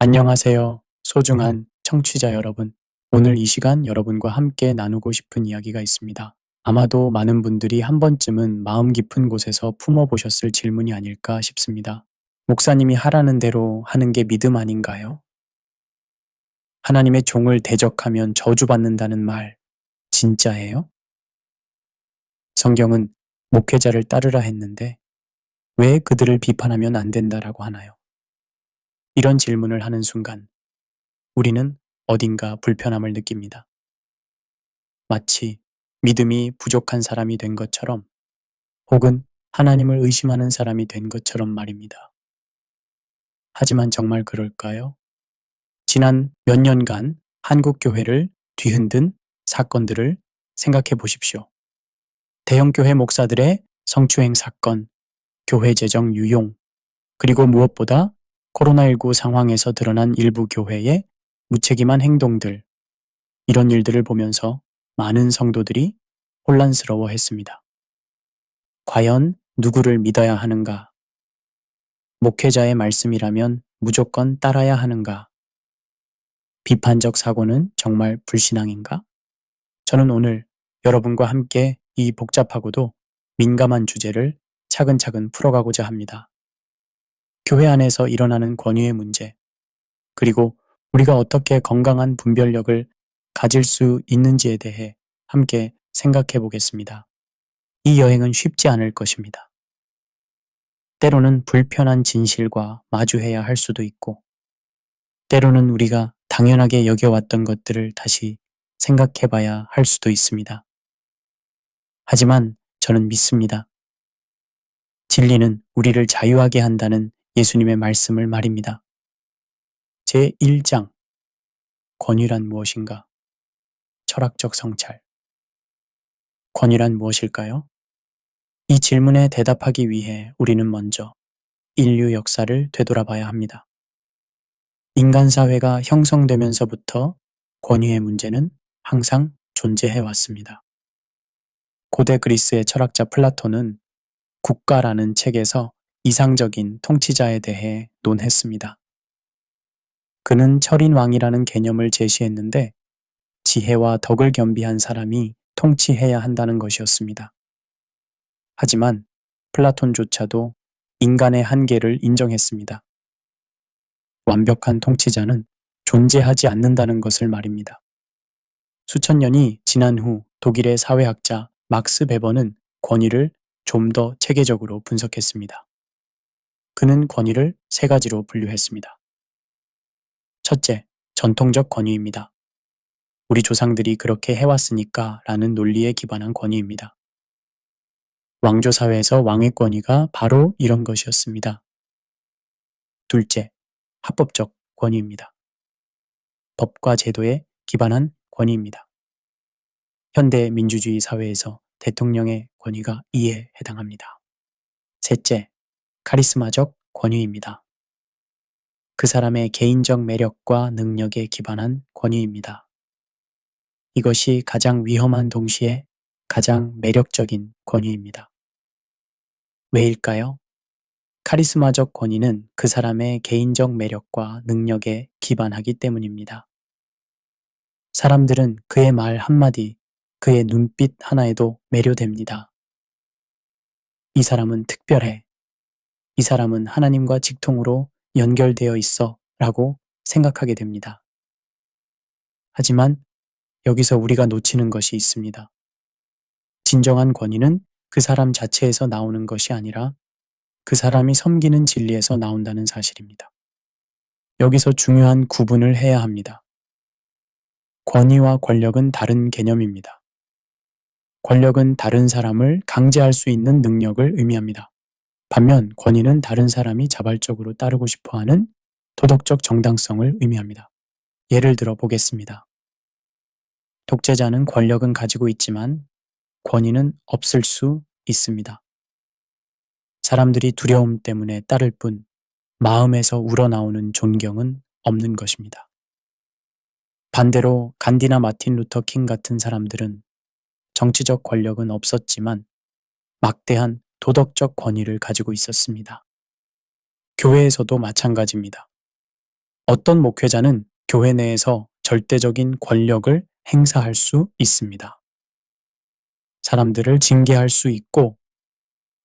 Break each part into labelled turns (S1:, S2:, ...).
S1: 안녕하세요. 소중한 청취자 여러분. 오늘 이 시간 여러분과 함께 나누고 싶은 이야기가 있습니다. 아마도 많은 분들이 한 번쯤은 마음 깊은 곳에서 품어보셨을 질문이 아닐까 싶습니다. 목사님이 하라는 대로 하는 게 믿음 아닌가요? 하나님의 종을 대적하면 저주받는다는 말, 진짜예요? 성경은 목회자를 따르라 했는데 왜 그들을 비판하면 안 된다라고 하나요? 이런 질문을 하는 순간 우리는 어딘가 불편함을 느낍니다. 마치 믿음이 부족한 사람이 된 것처럼 혹은 하나님을 의심하는 사람이 된 것처럼 말입니다. 하지만 정말 그럴까요? 지난 몇 년간 한국 교회를 뒤흔든 사건들을 생각해 보십시오. 대형 교회 목사들의 성추행 사건, 교회 재정 유용, 그리고 무엇보다 코로나19 상황에서 드러난 일부 교회의 무책임한 행동들, 이런 일들을 보면서 많은 성도들이 혼란스러워 했습니다. 과연 누구를 믿어야 하는가? 목회자의 말씀이라면 무조건 따라야 하는가? 비판적 사고는 정말 불신앙인가? 저는 오늘 여러분과 함께 이 복잡하고도 민감한 주제를 차근차근 풀어가고자 합니다. 교회 안에서 일어나는 권위의 문제, 그리고 우리가 어떻게 건강한 분별력을 가질 수 있는지에 대해 함께 생각해 보겠습니다. 이 여행은 쉽지 않을 것입니다. 때로는 불편한 진실과 마주해야 할 수도 있고, 때로는 우리가 당연하게 여겨왔던 것들을 다시 생각해 봐야 할 수도 있습니다. 하지만 저는 믿습니다. 진리는 우리를 자유하게 한다는 예수님의 말씀을 말입니다. 제1장, 권위란 무엇인가? 철학적 성찰. 권위란 무엇일까요? 이 질문에 대답하기 위해 우리는 먼저 인류 역사를 되돌아봐야 합니다. 인간 사회가 형성되면서부터 권위의 문제는 항상 존재해 왔습니다. 고대 그리스의 철학자 플라톤은 국가라는 책에서 이상적인 통치자에 대해 논했습니다. 그는 철인왕이라는 개념을 제시했는데 지혜와 덕을 겸비한 사람이 통치해야 한다는 것이었습니다. 하지만 플라톤조차도 인간의 한계를 인정했습니다. 완벽한 통치자는 존재하지 않는다는 것을 말입니다. 수천 년이 지난 후 독일의 사회학자 막스 베버는 권위를 좀 더 체계적으로 분석했습니다. 그는 권위를 세 가지로 분류했습니다. 첫째, 전통적 권위입니다. 우리 조상들이 그렇게 해왔으니까 라는 논리에 기반한 권위입니다. 왕조 사회에서 왕의 권위가 바로 이런 것이었습니다. 둘째, 합법적 권위입니다. 법과 제도에 기반한 권위입니다. 현대 민주주의 사회에서 대통령의 권위가 이에 해당합니다. 셋째, 카리스마적 권위입니다. 그 사람의 개인적 매력과 능력에 기반한 권위입니다. 이것이 가장 위험한 동시에 가장 매력적인 권위입니다. 왜일까요? 카리스마적 권위는 그 사람의 개인적 매력과 능력에 기반하기 때문입니다. 사람들은 그의 말 한마디, 그의 눈빛 하나에도 매료됩니다. 이 사람은 특별해. 이 사람은 하나님과 직통으로 연결되어 있어 라고 생각하게 됩니다. 하지만 여기서 우리가 놓치는 것이 있습니다. 진정한 권위는 그 사람 자체에서 나오는 것이 아니라 그 사람이 섬기는 진리에서 나온다는 사실입니다. 여기서 중요한 구분을 해야 합니다. 권위와 권력은 다른 개념입니다. 권력은 다른 사람을 강제할 수 있는 능력을 의미합니다. 반면 권위는 다른 사람이 자발적으로 따르고 싶어하는 도덕적 정당성을 의미합니다. 예를 들어 보겠습니다. 독재자는 권력은 가지고 있지만 권위는 없을 수 있습니다. 사람들이 두려움 때문에 따를 뿐 마음에서 우러나오는 존경은 없는 것입니다. 반대로 간디나 마틴 루터 킹 같은 사람들은 정치적 권력은 없었지만 막대한 도덕적 권위를 가지고 있었습니다. 교회에서도 마찬가지입니다. 어떤 목회자는 교회 내에서 절대적인 권력을 행사할 수 있습니다. 사람들을 징계할 수 있고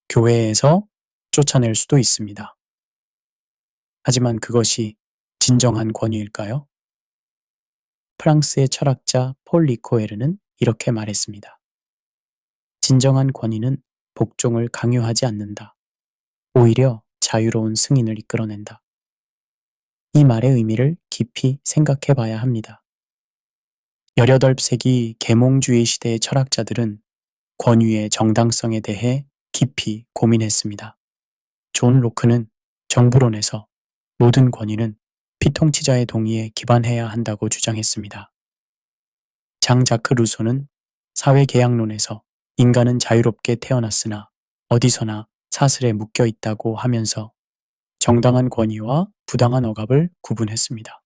S1: 교회에서 쫓아낼 수도 있습니다. 하지만 그것이 진정한 권위일까요? 프랑스의 철학자 폴 리코에르는 이렇게 말했습니다. 진정한 권위는 복종을 강요하지 않는다. 오히려 자유로운 승인을 이끌어낸다. 이 말의 의미를 깊이 생각해 봐야 합니다. 18세기 계몽주의 시대의 철학자들은 권위의 정당성에 대해 깊이 고민했습니다. 존 로크는 정부론에서 모든 권위는 피통치자의 동의에 기반해야 한다고 주장했습니다. 장 자크 루소는 사회계약론에서 인간은 자유롭게 태어났으나 어디서나 사슬에 묶여 있다고 하면서 정당한 권위와 부당한 억압을 구분했습니다.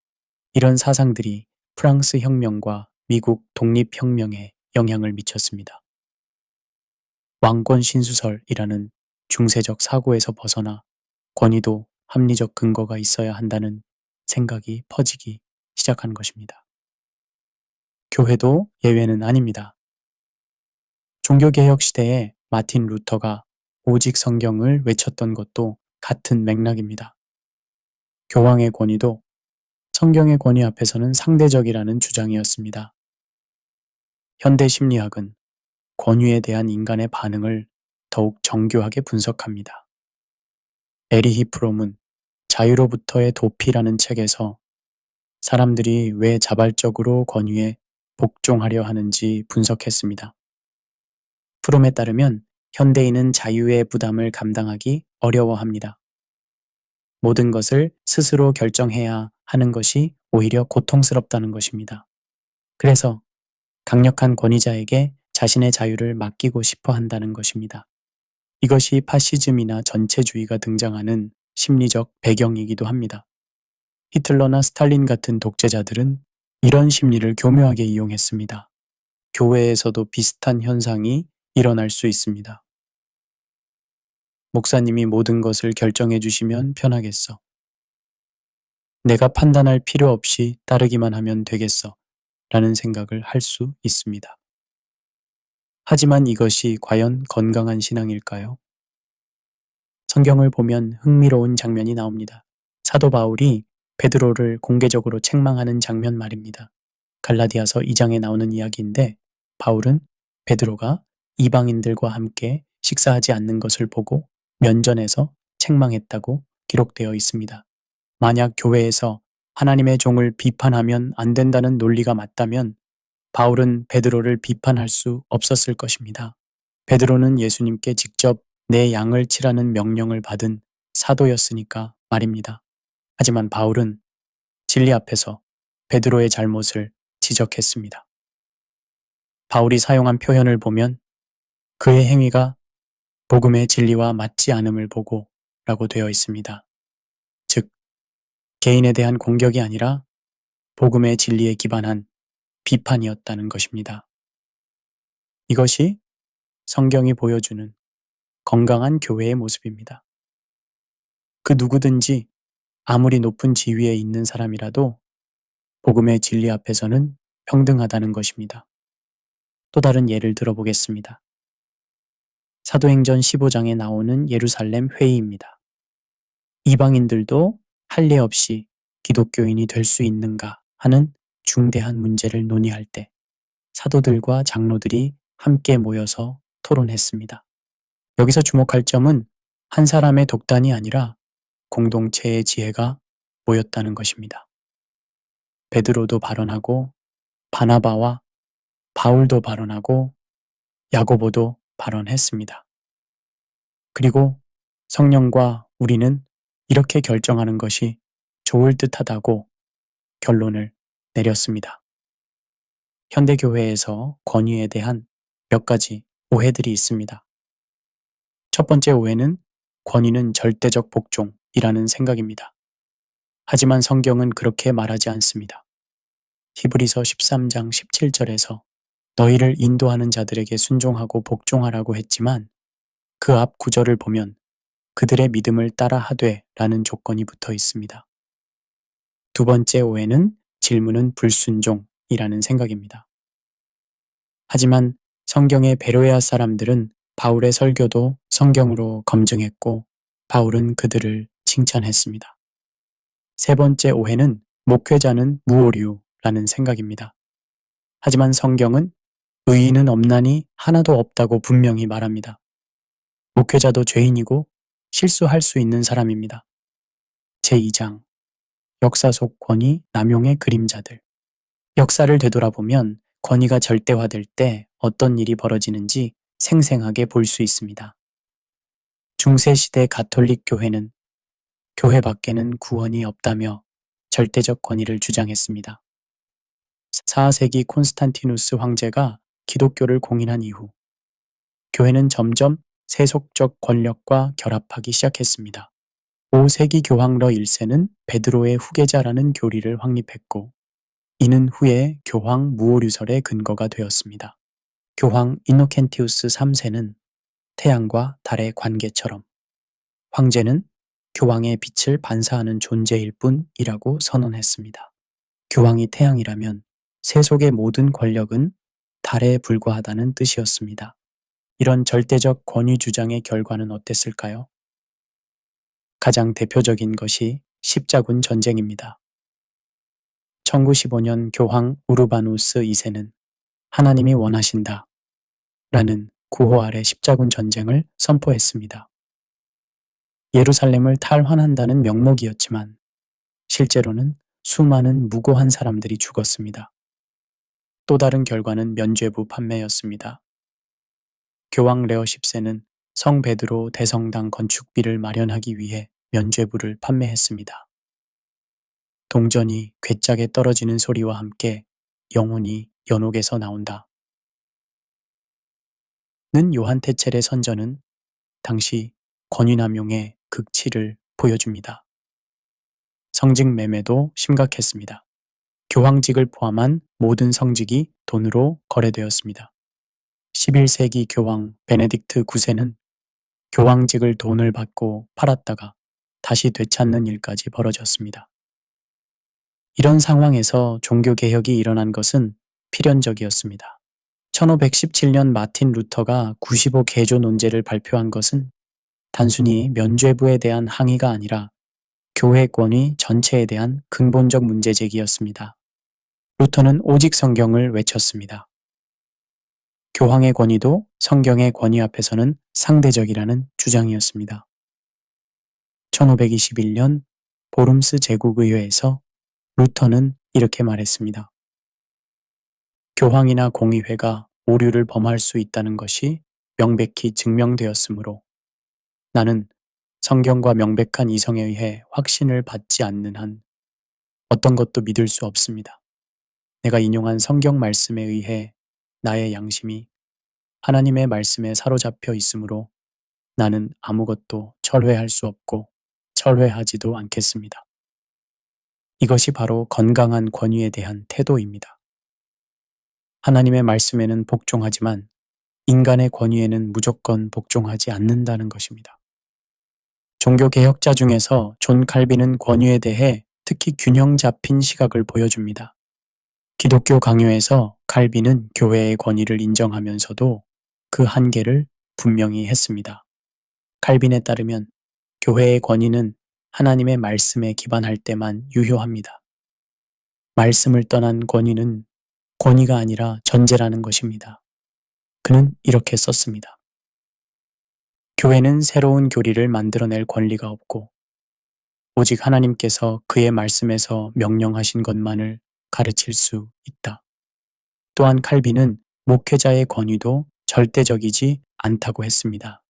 S1: 이런 사상들이 프랑스 혁명과 미국 독립혁명에 영향을 미쳤습니다. 왕권 신수설이라는 중세적 사고에서 벗어나 권위도 합리적 근거가 있어야 한다는 생각이 퍼지기 시작한 것입니다. 교회도 예외는 아닙니다. 종교개혁 시대에 마틴 루터가 오직 성경을 외쳤던 것도 같은 맥락입니다. 교황의 권위도 성경의 권위 앞에서는 상대적이라는 주장이었습니다. 현대 심리학은 권위에 대한 인간의 반응을 더욱 정교하게 분석합니다. 에리히 프롬은 자유로부터의 도피라는 책에서 사람들이 왜 자발적으로 권위에 복종하려 하는지 분석했습니다. 프롬에 따르면 현대인은 자유의 부담을 감당하기 어려워합니다. 모든 것을 스스로 결정해야 하는 것이 오히려 고통스럽다는 것입니다. 그래서 강력한 권위자에게 자신의 자유를 맡기고 싶어 한다는 것입니다. 이것이 파시즘이나 전체주의가 등장하는 심리적 배경이기도 합니다. 히틀러나 스탈린 같은 독재자들은 이런 심리를 교묘하게 이용했습니다. 교회에서도 비슷한 현상이 일어날 수 있습니다. 목사님이 모든 것을 결정해 주시면 편하겠어. 내가 판단할 필요 없이 따르기만 하면 되겠어. 라는 생각을 할 수 있습니다. 하지만 이것이 과연 건강한 신앙일까요? 성경을 보면 흥미로운 장면이 나옵니다. 사도 바울이 베드로를 공개적으로 책망하는 장면 말입니다. 갈라디아서 2장에 나오는 이야기인데 바울은 베드로가 이방인들과 함께 식사하지 않는 것을 보고 면전에서 책망했다고 기록되어 있습니다. 만약 교회에서 하나님의 종을 비판하면 안 된다는 논리가 맞다면 바울은 베드로를 비판할 수 없었을 것입니다. 베드로는 예수님께 직접 내 양을 치라는 명령을 받은 사도였으니까 말입니다. 하지만 바울은 진리 앞에서 베드로의 잘못을 지적했습니다. 바울이 사용한 표현을 보면 그의 행위가 복음의 진리와 맞지 않음을 보고 라고 되어 있습니다. 즉, 개인에 대한 공격이 아니라 복음의 진리에 기반한 비판이었다는 것입니다. 이것이 성경이 보여주는 건강한 교회의 모습입니다. 그 누구든지 아무리 높은 지위에 있는 사람이라도 복음의 진리 앞에서는 평등하다는 것입니다. 또 다른 예를 들어보겠습니다. 사도행전 15장에 나오는 예루살렘 회의입니다. 이방인들도 할례 없이 기독교인이 될 수 있는가 하는 중대한 문제를 논의할 때 사도들과 장로들이 함께 모여서 토론했습니다. 여기서 주목할 점은 한 사람의 독단이 아니라 공동체의 지혜가 모였다는 것입니다. 베드로도 발언하고 바나바와 바울도 발언하고 야고보도 발언했습니다. 그리고 성령과 우리는 이렇게 결정하는 것이 좋을 듯하다고 결론을 내렸습니다. 현대교회에서 권위에 대한 몇 가지 오해들이 있습니다. 첫 번째 오해는 권위는 절대적 복종이라는 생각입니다. 하지만 성경은 그렇게 말하지 않습니다. 히브리서 13장 17절에서 너희를 인도하는 자들에게 순종하고 복종하라고 했지만 그 앞 구절을 보면 그들의 믿음을 따라 하되 라는 조건이 붙어 있습니다. 두 번째 오해는 질문은 불순종이라는 생각입니다. 하지만 성경의 베로야 사람들은 바울의 설교도 성경으로 검증했고 바울은 그들을 칭찬했습니다. 세 번째 오해는 목회자는 무오류라는 생각입니다. 하지만 성경은 의인은 없나니 하나도 없다고 분명히 말합니다. 목회자도 죄인이고 실수할 수 있는 사람입니다. 제2장 역사 속 권위 남용의 그림자들. 역사를 되돌아보면 권위가 절대화될 때 어떤 일이 벌어지는지 생생하게 볼 수 있습니다. 중세시대 가톨릭 교회는 교회 밖에는 구원이 없다며 절대적 권위를 주장했습니다. 4세기 콘스탄티누스 황제가 기독교를 공인한 이후 교회는 점점 세속적 권력과 결합하기 시작했습니다. 5세기 교황 러 1세는 베드로의 후계자라는 교리를 확립했고 이는 후에 교황 무오류설의 근거가 되었습니다. 교황 이노켄티우스 3세는 태양과 달의 관계처럼 황제는 교황의 빛을 반사하는 존재일 뿐이라고 선언했습니다. 교황이 태양이라면 세속의 모든 권력은 달에 불과하다는 뜻이었습니다. 이런 절대적 권위 주장의 결과는 어땠을까요? 가장 대표적인 것이 십자군 전쟁입니다. 1915년 교황 우르바누스 2세는 하나님이 원하신다 라는 구호 아래 십자군 전쟁을 선포했습니다. 예루살렘을 탈환한다는 명목이었지만 실제로는 수많은 무고한 사람들이 죽었습니다. 또 다른 결과는 면죄부 판매였습니다. 교황 레오 10세는 성 베드로 대성당 건축비를 마련하기 위해 면죄부를 판매했습니다. 동전이 괴짝에 떨어지는 소리와 함께 영혼이 연옥에서 나온다. 는 요한 테첼의 선전은 당시 권위남용의 극치를 보여줍니다. 성직 매매도 심각했습니다. 교황직을 포함한 모든 성직이 돈으로 거래되었습니다. 11세기 교황 베네딕트 9세는 교황직을 돈을 받고 팔았다가 다시 되찾는 일까지 벌어졌습니다. 이런 상황에서 종교개혁이 일어난 것은 필연적이었습니다. 1517년 마틴 루터가 95개조 논제를 발표한 것은 단순히 면죄부에 대한 항의가 아니라 교회 권위 전체에 대한 근본적 문제제기였습니다. 루터는 오직 성경을 외쳤습니다. 교황의 권위도 성경의 권위 앞에서는 상대적이라는 주장이었습니다. 1521년 보름스 제국의회에서 루터는 이렇게 말했습니다. 교황이나 공의회가 오류를 범할 수 있다는 것이 명백히 증명되었으므로 나는 성경과 명백한 이성에 의해 확신을 받지 않는 한 어떤 것도 믿을 수 없습니다. 내가 인용한 성경 말씀에 의해 나의 양심이 하나님의 말씀에 사로잡혀 있으므로 나는 아무것도 철회할 수 없고 철회하지도 않겠습니다. 이것이 바로 건강한 권위에 대한 태도입니다. 하나님의 말씀에는 복종하지만 인간의 권위에는 무조건 복종하지 않는다는 것입니다. 종교개혁자 중에서 존 칼빈은 권위에 대해 특히 균형 잡힌 시각을 보여줍니다. 기독교 강요에서 칼빈은 교회의 권위를 인정하면서도 그 한계를 분명히 했습니다. 칼빈에 따르면 교회의 권위는 하나님의 말씀에 기반할 때만 유효합니다. 말씀을 떠난 권위는 권위가 아니라 전제라는 것입니다. 그는 이렇게 썼습니다. 교회는 새로운 교리를 만들어낼 권리가 없고 오직 하나님께서 그의 말씀에서 명령하신 것만을 가르칠 수 있다. 또한 칼빈은 목회자의 권위도 절대적이지 않다고 했습니다.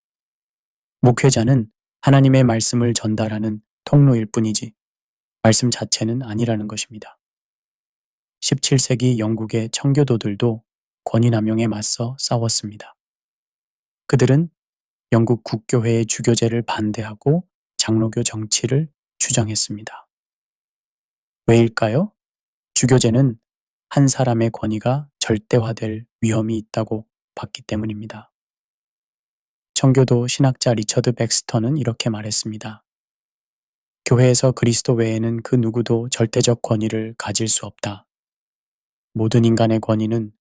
S1: 목회자는 하나님의 말씀을 전달하는 통로일 뿐이지 말씀 자체는 아니라는 것입니다. 17세기 영국의 청교도들도 권위남용에 맞서 싸웠습니다. 그들은 영국 국교회의 주교제를 반대하고 장로교 정치를 주장했습니다. 왜일까요? 주교제는 한 사람의 권위가 절대화될 위험이 있다고 봤기 때문입니다. 청교도 신학자 리처드 백스터는 이렇게 말했습니다. 교회에서 그리스도 외에는 그 누구도 절대적 권위를 가질 수 없다. 모든 인간의 권위는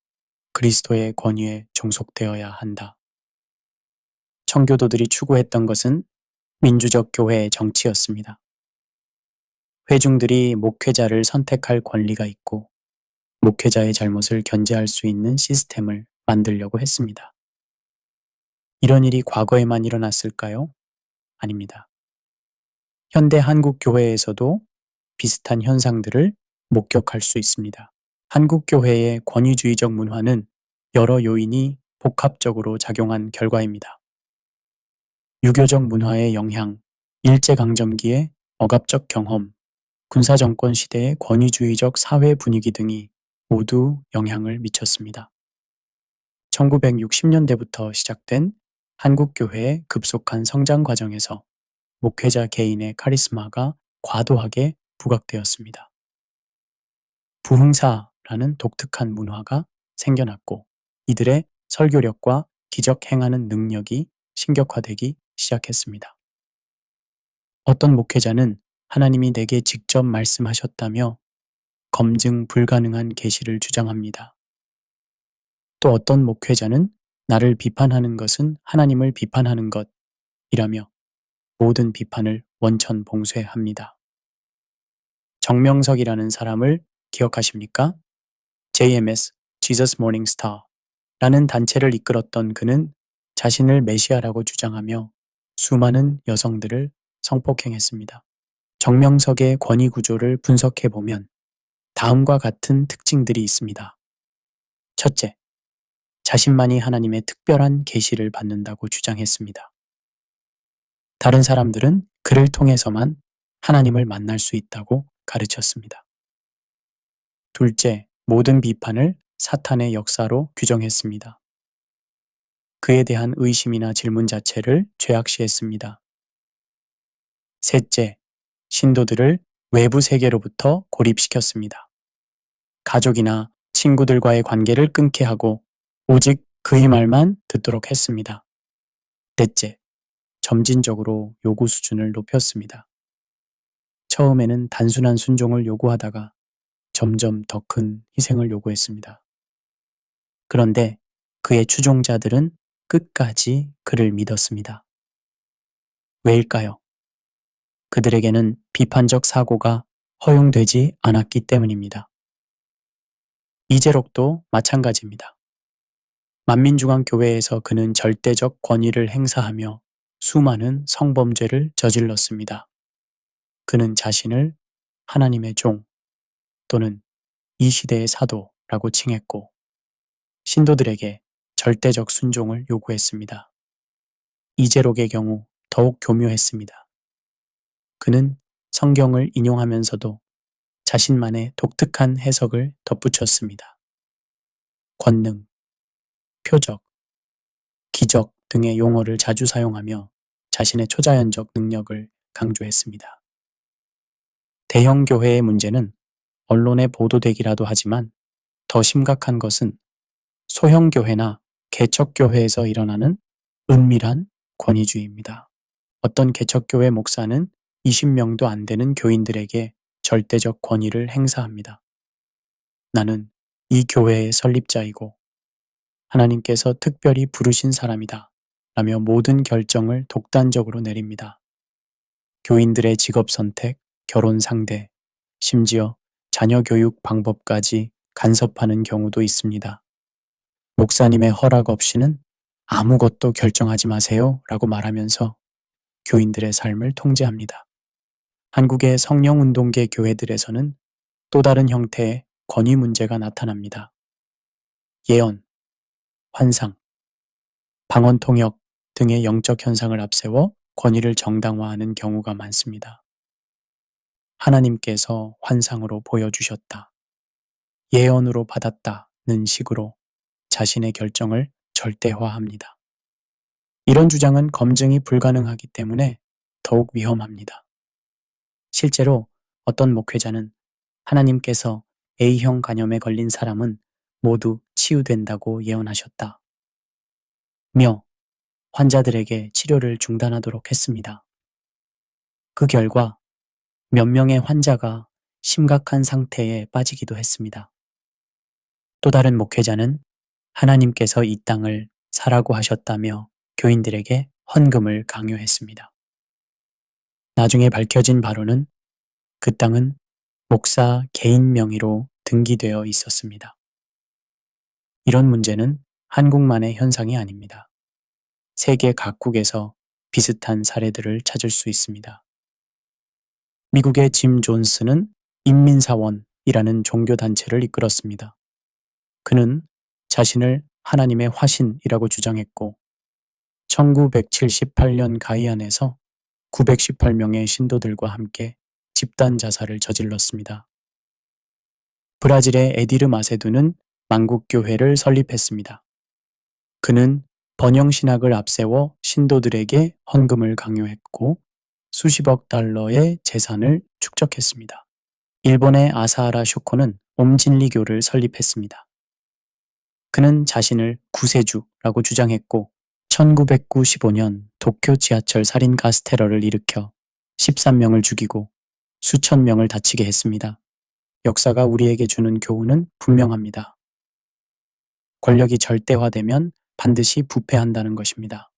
S1: 그리스도의 권위에 종속되어야 한다. 청교도들이 추구했던 것은 민주적 교회의 정치였습니다. 회중들이 목회자를 선택할 권리가 있고 목회자의 잘못을 견제할 수 있는 시스템을 만들려고 했습니다. 이런 일이 과거에만 일어났을까요? 아닙니다. 현대 한국 교회에서도 비슷한 현상들을 목격할 수 있습니다. 한국 교회의 권위주의적 문화는 여러 요인이 복합적으로 작용한 결과입니다. 유교적 문화의 영향, 일제강점기의 억압적 경험, 군사정권 시대의 권위주의적 사회 분위기 등이 모두 영향을 미쳤습니다. 1960년대부터 시작된 한국교회의 급속한 성장 과정에서 목회자 개인의 카리스마가 과도하게 부각되었습니다. 부흥사라는 독특한 문화가 생겨났고 이들의 설교력과 기적 행하는 능력이 신격화되기 시작했습니다. 어떤 목회자는 하나님이 내게 직접 말씀하셨다며 검증 불가능한 계시를 주장합니다. 또 어떤 목회자는 나를 비판하는 것은 하나님을 비판하는 것이라며 모든 비판을 원천 봉쇄합니다. 정명석이라는 사람을 기억하십니까? JMS, Jesus Morning Star 라는 단체를 이끌었던 그는 자신을 메시아라고 주장하며 수많은 여성들을 성폭행했습니다. 정명석의 권위 구조를 분석해 보면 다음과 같은 특징들이 있습니다. 첫째, 자신만이 하나님의 특별한 계시를 받는다고 주장했습니다. 다른 사람들은 그를 통해서만 하나님을 만날 수 있다고 가르쳤습니다. 둘째, 모든 비판을 사탄의 역사로 규정했습니다. 그에 대한 의심이나 질문 자체를 죄악시했습니다. 셋째, 신도들을 외부 세계로부터 고립시켰습니다. 가족이나 친구들과의 관계를 끊게 하고 오직 그의 말만 듣도록 했습니다. 넷째, 점진적으로 요구 수준을 높였습니다. 처음에는 단순한 순종을 요구하다가 점점 더 큰 희생을 요구했습니다. 그런데 그의 추종자들은 끝까지 그를 믿었습니다. 왜일까요? 그들에게는 비판적 사고가 허용되지 않았기 때문입니다. 이재록도 마찬가지입니다. 만민중앙교회에서 그는 절대적 권위를 행사하며 수많은 성범죄를 저질렀습니다. 그는 자신을 하나님의 종 또는 이 시대의 사도라고 칭했고 신도들에게 절대적 순종을 요구했습니다. 이재록의 경우 더욱 교묘했습니다. 그는 성경을 인용하면서도 자신만의 독특한 해석을 덧붙였습니다. 권능, 표적, 기적 등의 용어를 자주 사용하며 자신의 초자연적 능력을 강조했습니다. 대형 교회의 문제는 언론에 보도되기라도 하지만 더 심각한 것은 소형 교회나 개척 교회에서 일어나는 은밀한 권위주의입니다. 어떤 개척 교회 목사는 20명도 안 되는 교인들에게 절대적 권위를 행사합니다. 나는 이 교회의 설립자이고 하나님께서 특별히 부르신 사람이다 라며 모든 결정을 독단적으로 내립니다. 교인들의 직업 선택, 결혼 상대, 심지어 자녀 교육 방법까지 간섭하는 경우도 있습니다. 목사님의 허락 없이는 아무것도 결정하지 마세요 라고 말하면서 교인들의 삶을 통제합니다. 한국의 성령운동계 교회들에서는 또 다른 형태의 권위 문제가 나타납니다. 예언, 환상, 방언통역 등의 영적 현상을 앞세워 권위를 정당화하는 경우가 많습니다. 하나님께서 환상으로 보여주셨다. 예언으로 받았다는 식으로 자신의 결정을 절대화합니다. 이런 주장은 검증이 불가능하기 때문에 더욱 위험합니다. 실제로 어떤 목회자는 하나님께서 A형 간염에 걸린 사람은 모두 치유된다고 예언하셨다. 며 환자들에게 치료를 중단하도록 했습니다. 그 결과 몇 명의 환자가 심각한 상태에 빠지기도 했습니다. 또 다른 목회자는 하나님께서 이 땅을 사라고 하셨다며 교인들에게 헌금을 강요했습니다. 나중에 밝혀진 바로는 그 땅은 목사 개인 명의로 등기되어 있었습니다. 이런 문제는 한국만의 현상이 아닙니다. 세계 각국에서 비슷한 사례들을 찾을 수 있습니다. 미국의 짐 존스는 인민사원이라는 종교단체를 이끌었습니다. 그는 자신을 하나님의 화신이라고 주장했고 1978년 가이안에서 918명의 신도들과 함께 집단 자살을 저질렀습니다. 브라질의 에디르 마세두는 만국교회를 설립했습니다. 그는 번영신학을 앞세워 신도들에게 헌금을 강요했고 수십억 달러의 재산을 축적했습니다. 일본의 아사하라 쇼코는 옴진리교를 설립했습니다. 그는 자신을 구세주라고 주장했고 1995년 도쿄 지하철 살인 가스 테러를 일으켜 13명을 죽이고 수천 명을 다치게 했습니다. 역사가 우리에게 주는 교훈은 분명합니다. 권력이 절대화되면 반드시 부패한다는 것입니다.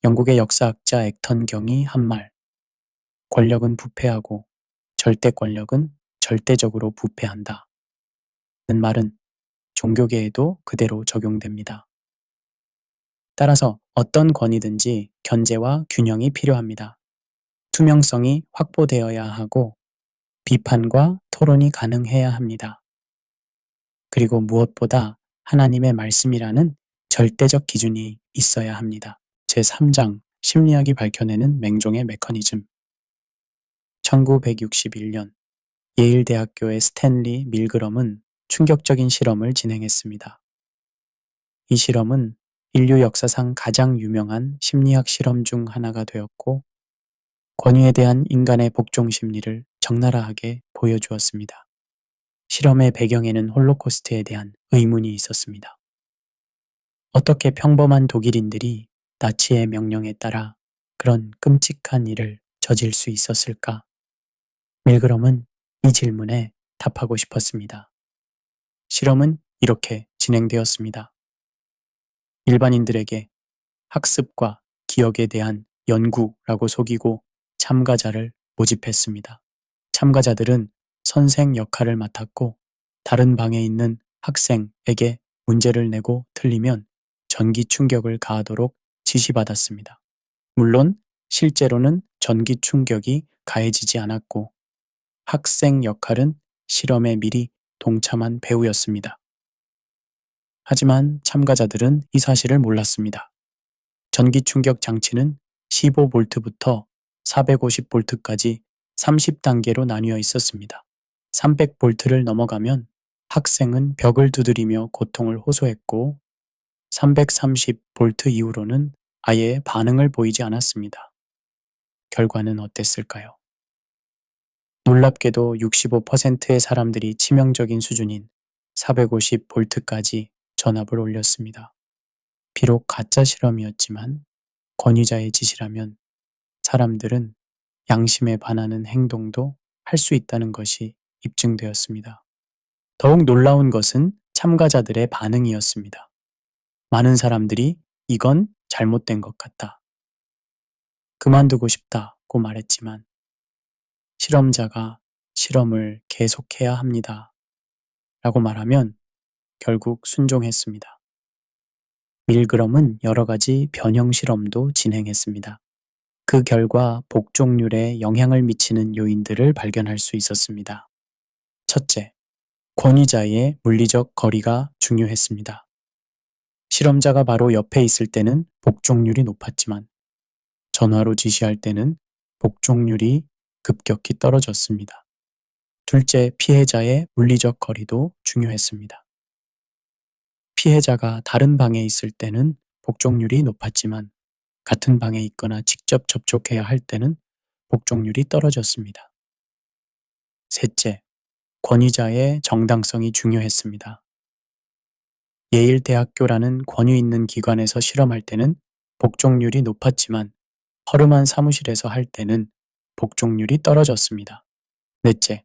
S1: 영국의 역사학자 액턴 경이 한 말, 권력은 부패하고 절대 권력은 절대적으로 부패한다. 는 말은 종교계에도 그대로 적용됩니다. 따라서 어떤 권위든지 견제와 균형이 필요합니다. 투명성이 확보되어야 하고 비판과 토론이 가능해야 합니다. 그리고 무엇보다 하나님의 말씀이라는 절대적 기준이 있어야 합니다. 제3장 심리학이 밝혀내는 맹종의 메커니즘. 1961년 예일대학교의 스탠리 밀그럼은 충격적인 실험을 진행했습니다. 이 실험은 인류 역사상 가장 유명한 심리학 실험 중 하나가 되었고 권위에 대한 인간의 복종 심리를 적나라하게 보여주었습니다. 실험의 배경에는 홀로코스트에 대한 의문이 있었습니다. 어떻게 평범한 독일인들이 나치의 명령에 따라 그런 끔찍한 일을 저질 수 있었을까? 밀그럼은 이 질문에 답하고 싶었습니다. 실험은 이렇게 진행되었습니다. 일반인들에게 학습과 기억에 대한 연구라고 속이고 참가자를 모집했습니다. 참가자들은 선생 역할을 맡았고 다른 방에 있는 학생에게 문제를 내고 틀리면 전기 충격을 가하도록 지시받았습니다. 물론 실제로는 전기 충격이 가해지지 않았고 학생 역할은 실험에 미리 동참한 배우였습니다. 하지만 참가자들은 이 사실을 몰랐습니다. 전기 충격 장치는 15볼트부터 450볼트까지 30단계로 나뉘어 있었습니다. 300볼트를 넘어가면 학생은 벽을 두드리며 고통을 호소했고 330볼트 이후로는 아예 반응을 보이지 않았습니다. 결과는 어땠을까요? 놀랍게도 65%의 사람들이 치명적인 수준인 450볼트까지 전압을 올렸습니다. 비록 가짜 실험이었지만 권위자의 지시라면 사람들은 양심에 반하는 행동도 할 수 있다는 것이 입증되었습니다. 더욱 놀라운 것은 참가자들의 반응이었습니다. 많은 사람들이 이건 잘못된 것 같다. 그만두고 싶다고 말했지만 실험자가 실험을 계속해야 합니다. 라고 말하면 결국 순종했습니다. 밀그럼은 여러 가지 변형 실험도 진행했습니다. 그 결과 복종률에 영향을 미치는 요인들을 발견할 수 있었습니다. 첫째, 권위자의 물리적 거리가 중요했습니다. 실험자가 바로 옆에 있을 때는 복종률이 높았지만 전화로 지시할 때는 복종률이 급격히 떨어졌습니다. 둘째, 피해자의 물리적 거리도 중요했습니다. 피해자가 다른 방에 있을 때는 복종률이 높았지만 같은 방에 있거나 직접 접촉해야 할 때는 복종률이 떨어졌습니다. 셋째, 권위자의 정당성이 중요했습니다. 예일대학교라는 권위 있는 기관에서 실험할 때는 복종률이 높았지만 허름한 사무실에서 할 때는 복종률이 떨어졌습니다. 넷째,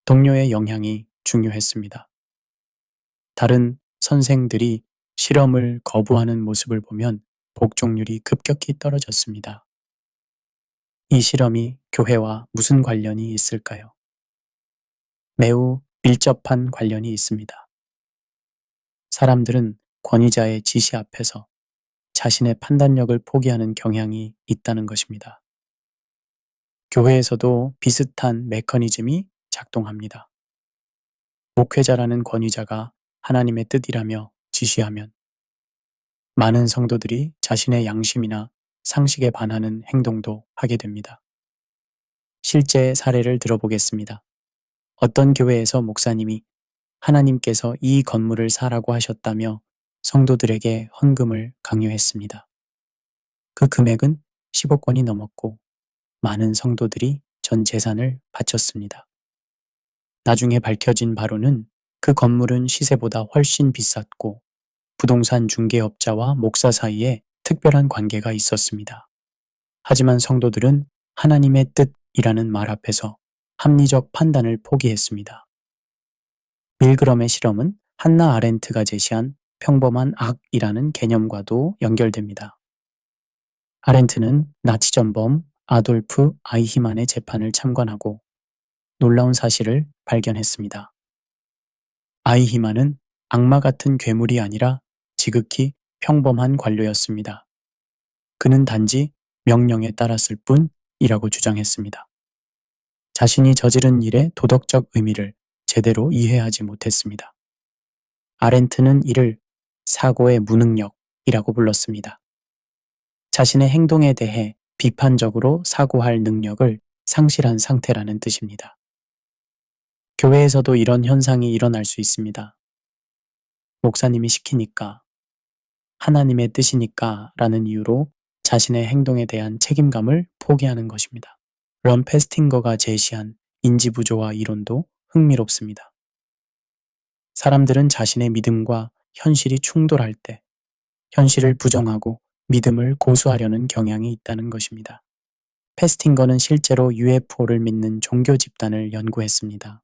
S1: 동료의 영향이 중요했습니다. 다른 선생들이 실험을 거부하는 모습을 보면 복종률이 급격히 떨어졌습니다. 이 실험이 교회와 무슨 관련이 있을까요? 매우 밀접한 관련이 있습니다. 사람들은 권위자의 지시 앞에서 자신의 판단력을 포기하는 경향이 있다는 것입니다. 교회에서도 비슷한 메커니즘이 작동합니다. 목회자라는 권위자가 하나님의 뜻이라며 지시하면 많은 성도들이 자신의 양심이나 상식에 반하는 행동도 하게 됩니다. 실제 사례를 들어보겠습니다. 어떤 교회에서 목사님이 하나님께서 이 건물을 사라고 하셨다며 성도들에게 헌금을 강요했습니다. 그 금액은 10억원이 넘었고 많은 성도들이 전 재산을 바쳤습니다. 나중에 밝혀진 바로는 그 건물은 시세보다 훨씬 비쌌고 부동산 중개업자와 목사 사이에 특별한 관계가 있었습니다. 하지만 성도들은 하나님의 뜻이라는 말 앞에서 합리적 판단을 포기했습니다. 밀그럼의 실험은 한나 아렌트가 제시한 평범한 악이라는 개념과도 연결됩니다. 아렌트는 나치 전범 아돌프 아이히만의 재판을 참관하고 놀라운 사실을 발견했습니다. 아이히만은 악마 같은 괴물이 아니라 지극히 평범한 관료였습니다. 그는 단지 명령에 따랐을 뿐이라고 주장했습니다. 자신이 저지른 일의 도덕적 의미를 제대로 이해하지 못했습니다. 아렌트는 이를 사고의 무능력이라고 불렀습니다. 자신의 행동에 대해 비판적으로 사고할 능력을 상실한 상태라는 뜻입니다. 교회에서도 이런 현상이 일어날 수 있습니다. 목사님이 시키니까, 하나님의 뜻이니까 라는 이유로 자신의 행동에 대한 책임감을 포기하는 것입니다. 런 페스팅거가 제시한 인지부조화 이론도 흥미롭습니다. 사람들은 자신의 믿음과 현실이 충돌할 때 현실을 부정하고 믿음을 고수하려는 경향이 있다는 것입니다. 페스팅거는 실제로 UFO를 믿는 종교 집단을 연구했습니다.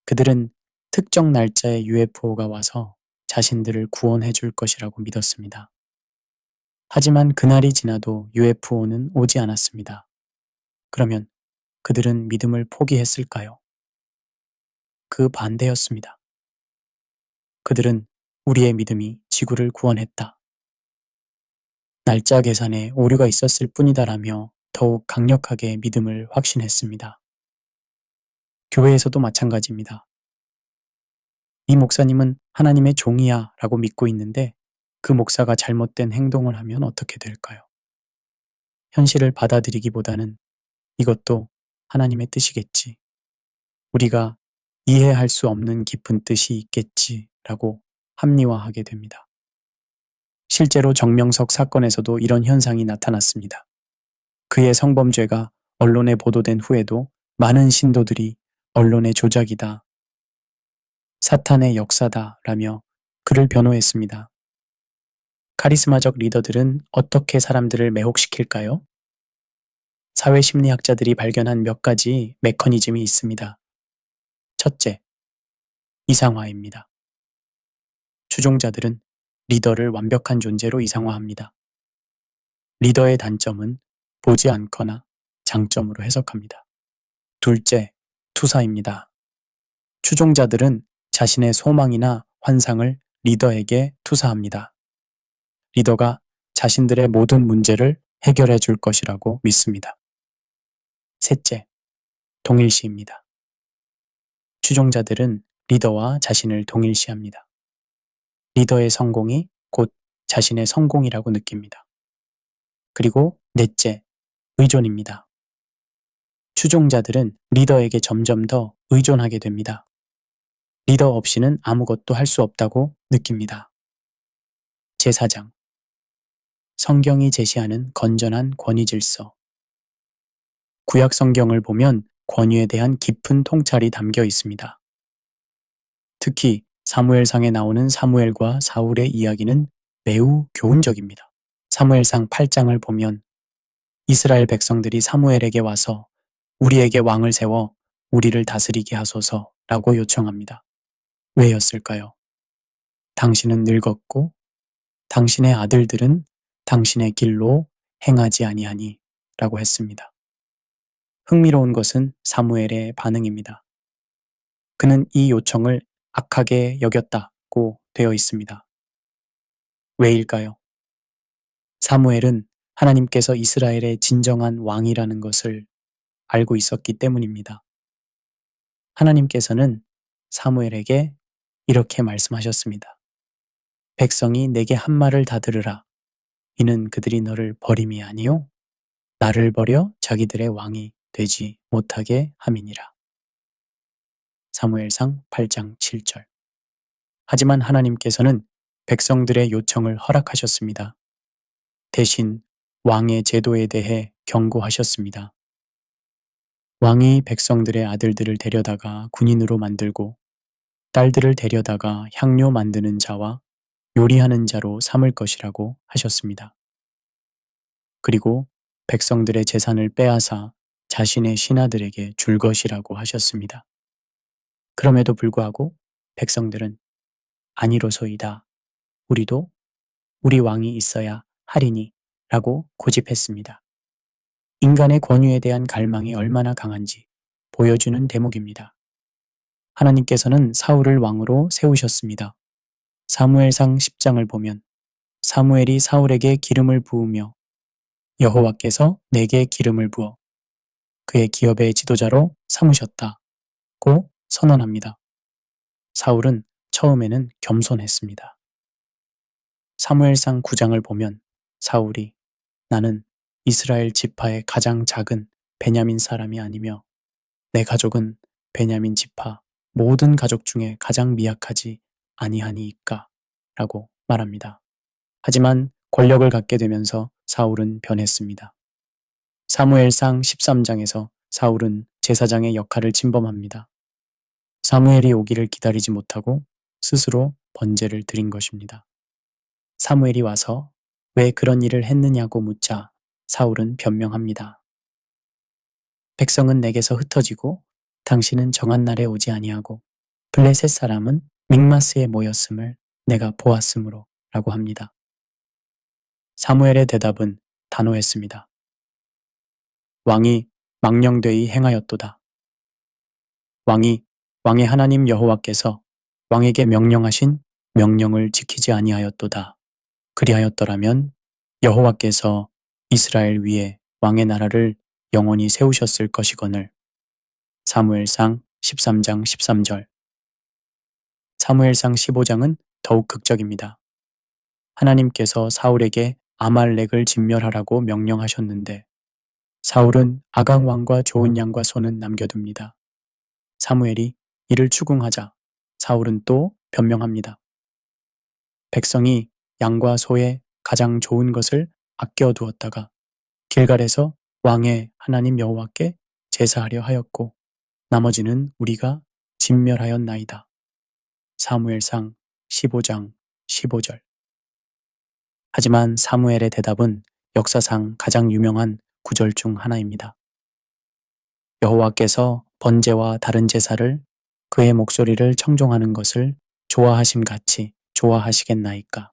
S1: 그들은 특정 날짜에 UFO가 와서 자신들을 구원해 줄 것이라고 믿었습니다. 하지만 그날이 지나도 UFO는 오지 않았습니다. 그러면 그들은 믿음을 포기했을까요? 그 반대였습니다. 그들은 우리의 믿음이 지구를 구원했다. 날짜 계산에 오류가 있었을 뿐이다라며 더욱 강력하게 믿음을 확신했습니다. 교회에서도 마찬가지입니다. 이 목사님은 하나님의 종이야 라고 믿고 있는데 그 목사가 잘못된 행동을 하면 어떻게 될까요? 현실을 받아들이기보다는 이것도 하나님의 뜻이겠지. 우리가 이해할 수 없는 깊은 뜻이 있겠지 라고 합리화하게 됩니다. 실제로 정명석 사건에서도 이런 현상이 나타났습니다. 그의 성범죄가 언론에 보도된 후에도 많은 신도들이 언론의 조작이다, 사탄의 역사다 라며 그를 변호했습니다. 카리스마적 리더들은 어떻게 사람들을 매혹시킬까요? 사회심리학자들이 발견한 몇 가지 메커니즘이 있습니다. 첫째, 이상화입니다. 추종자들은 리더를 완벽한 존재로 이상화합니다. 리더의 단점은 보지 않거나 장점으로 해석합니다. 둘째, 투사입니다. 추종자들은 자신의 소망이나 환상을 리더에게 투사합니다. 리더가 자신들의 모든 문제를 해결해 줄 것이라고 믿습니다. 셋째, 동일시입니다. 추종자들은 리더와 자신을 동일시합니다. 리더의 성공이 곧 자신의 성공이라고 느낍니다. 그리고 넷째, 의존입니다. 추종자들은 리더에게 점점 더 의존하게 됩니다. 리더 없이는 아무것도 할 수 없다고 느낍니다. 제4장, 성경이 제시하는 건전한 권위 질서. 구약 성경을 보면 권위에 대한 깊은 통찰이 담겨 있습니다. 특히 사무엘상에 나오는 사무엘과 사울의 이야기는 매우 교훈적입니다. 사무엘상 8장을 보면 이스라엘 백성들이 사무엘에게 와서 우리에게 왕을 세워 우리를 다스리게 하소서라고 요청합니다. 왜였을까요? 당신은 늙었고 당신의 아들들은 당신의 길로 행하지 아니하니 라고 했습니다. 흥미로운 것은 사무엘의 반응입니다. 그는 이 요청을 악하게 여겼다고 되어 있습니다. 왜일까요? 사무엘은 하나님께서 이스라엘의 진정한 왕이라는 것을 알고 있었기 때문입니다. 하나님께서는 사무엘에게 이렇게 말씀하셨습니다. 백성이 내게 한 말을 다 들으라. 이는 그들이 너를 버림이 아니요 나를 버려 자기들의 왕이 되지 못하게 함이니라. 사무엘상 8장 7절. 하지만 하나님께서는 백성들의 요청을 허락하셨습니다. 대신 왕의 제도에 대해 경고하셨습니다. 왕이 백성들의 아들들을 데려다가 군인으로 만들고 딸들을 데려다가 향료 만드는 자와 요리하는 자로 삼을 것이라고 하셨습니다. 그리고 백성들의 재산을 빼앗아 자신의 신하들에게 줄 것이라고 하셨습니다. 그럼에도 불구하고 백성들은 아니로소이다. 우리도 우리 왕이 있어야 하리니 라고 고집했습니다. 인간의 권위에 대한 갈망이 얼마나 강한지 보여주는 대목입니다. 하나님께서는 사울을 왕으로 세우셨습니다. 사무엘상 10장을 보면 사무엘이 사울에게 기름을 부으며 여호와께서 내게 기름을 부어 그의 기업의 지도자로 삼으셨다고 선언합니다. 사울은 처음에는 겸손했습니다. 사무엘상 9장을 보면 사울이 나는 이스라엘 지파의 가장 작은 베냐민 사람이 아니며 내 가족은 베냐민 지파 모든 가족 중에 가장 미약하지 아니하니이까 라고 말합니다. 하지만 권력을 갖게 되면서 사울은 변했습니다. 사무엘상 13장에서 사울은 제사장의 역할을 침범합니다. 사무엘이 오기를 기다리지 못하고 스스로 번제를 드린 것입니다. 사무엘이 와서 왜 그런 일을 했느냐고 묻자 사울은 변명합니다. 백성은 내게서 흩어지고 당신은 정한 날에 오지 아니하고 블레셋 사람은 믹마스에 모였음을 내가 보았으므로 라고 합니다. 사무엘의 대답은 단호했습니다. 왕이 망령되이 행하였도다. 왕의 하나님 여호와께서 왕에게 명령하신 명령을 지키지 아니하였도다. 그리하였더라면 여호와께서 이스라엘 위에 왕의 나라를 영원히 세우셨을 것이거늘. 사무엘상 13장 13절. 사무엘상 15장은 더욱 극적입니다. 하나님께서 사울에게 아말렉을 진멸하라고 명령하셨는데 사울은 아각 왕과 좋은 양과 소는 남겨둡니다. 사무엘이 이를 추궁하자 사울은 또 변명합니다. 백성이 양과 소의 가장 좋은 것을 아껴두었다가 길갈에서 왕의 하나님 여호와께 제사하려 하였고 나머지는 우리가 진멸하였나이다. 사무엘상 15장 15절. 하지만 사무엘의 대답은 역사상 가장 유명한 구절 중 하나입니다. 여호와께서 번제와 다른 제사를 그의 목소리를 청종하는 것을 좋아하심 같이 좋아하시겠나이까.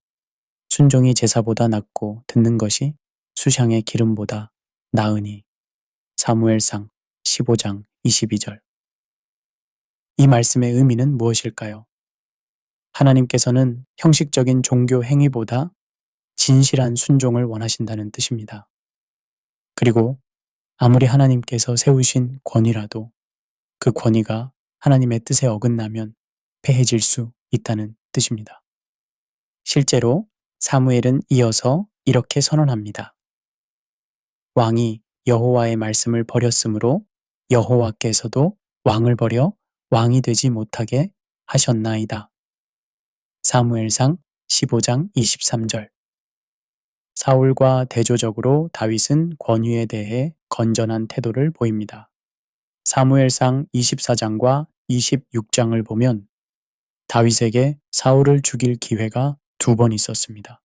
S1: 순종이 제사보다 낫고 듣는 것이 수향의 기름보다 나으니. 사무엘상 15장 22절. 이 말씀의 의미는 무엇일까요? 하나님께서는 형식적인 종교 행위보다 진실한 순종을 원하신다는 뜻입니다. 그리고 아무리 하나님께서 세우신 권위라도 그 권위가 하나님의 뜻에 어긋나면 패해질 수 있다는 뜻입니다. 실제로 사무엘은 이어서 이렇게 선언합니다. 왕이 여호와의 말씀을 버렸으므로 여호와께서도 왕을 버려 왕이 되지 못하게 하셨나이다. 사무엘상 15장 23절. 사울과 대조적으로 다윗은 권위에 대해 건전한 태도를 보입니다. 사무엘상 24장과 26장을 보면 다윗에게 사울을 죽일 기회가 2번 있었습니다.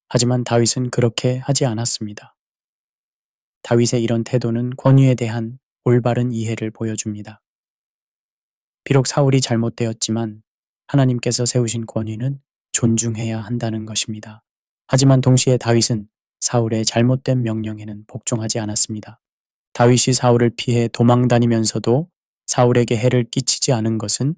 S1: 하지만 다윗은 그렇게 하지 않았습니다. 다윗의 이런 태도는 권위에 대한 올바른 이해를 보여줍니다. 비록 사울이 잘못되었지만 하나님께서 세우신 권위는 존중해야 한다는 것입니다. 하지만 동시에 다윗은 사울의 잘못된 명령에는 복종하지 않았습니다. 다윗이 사울을 피해 도망다니면서도 사울에게 해를 끼치지 않은 것은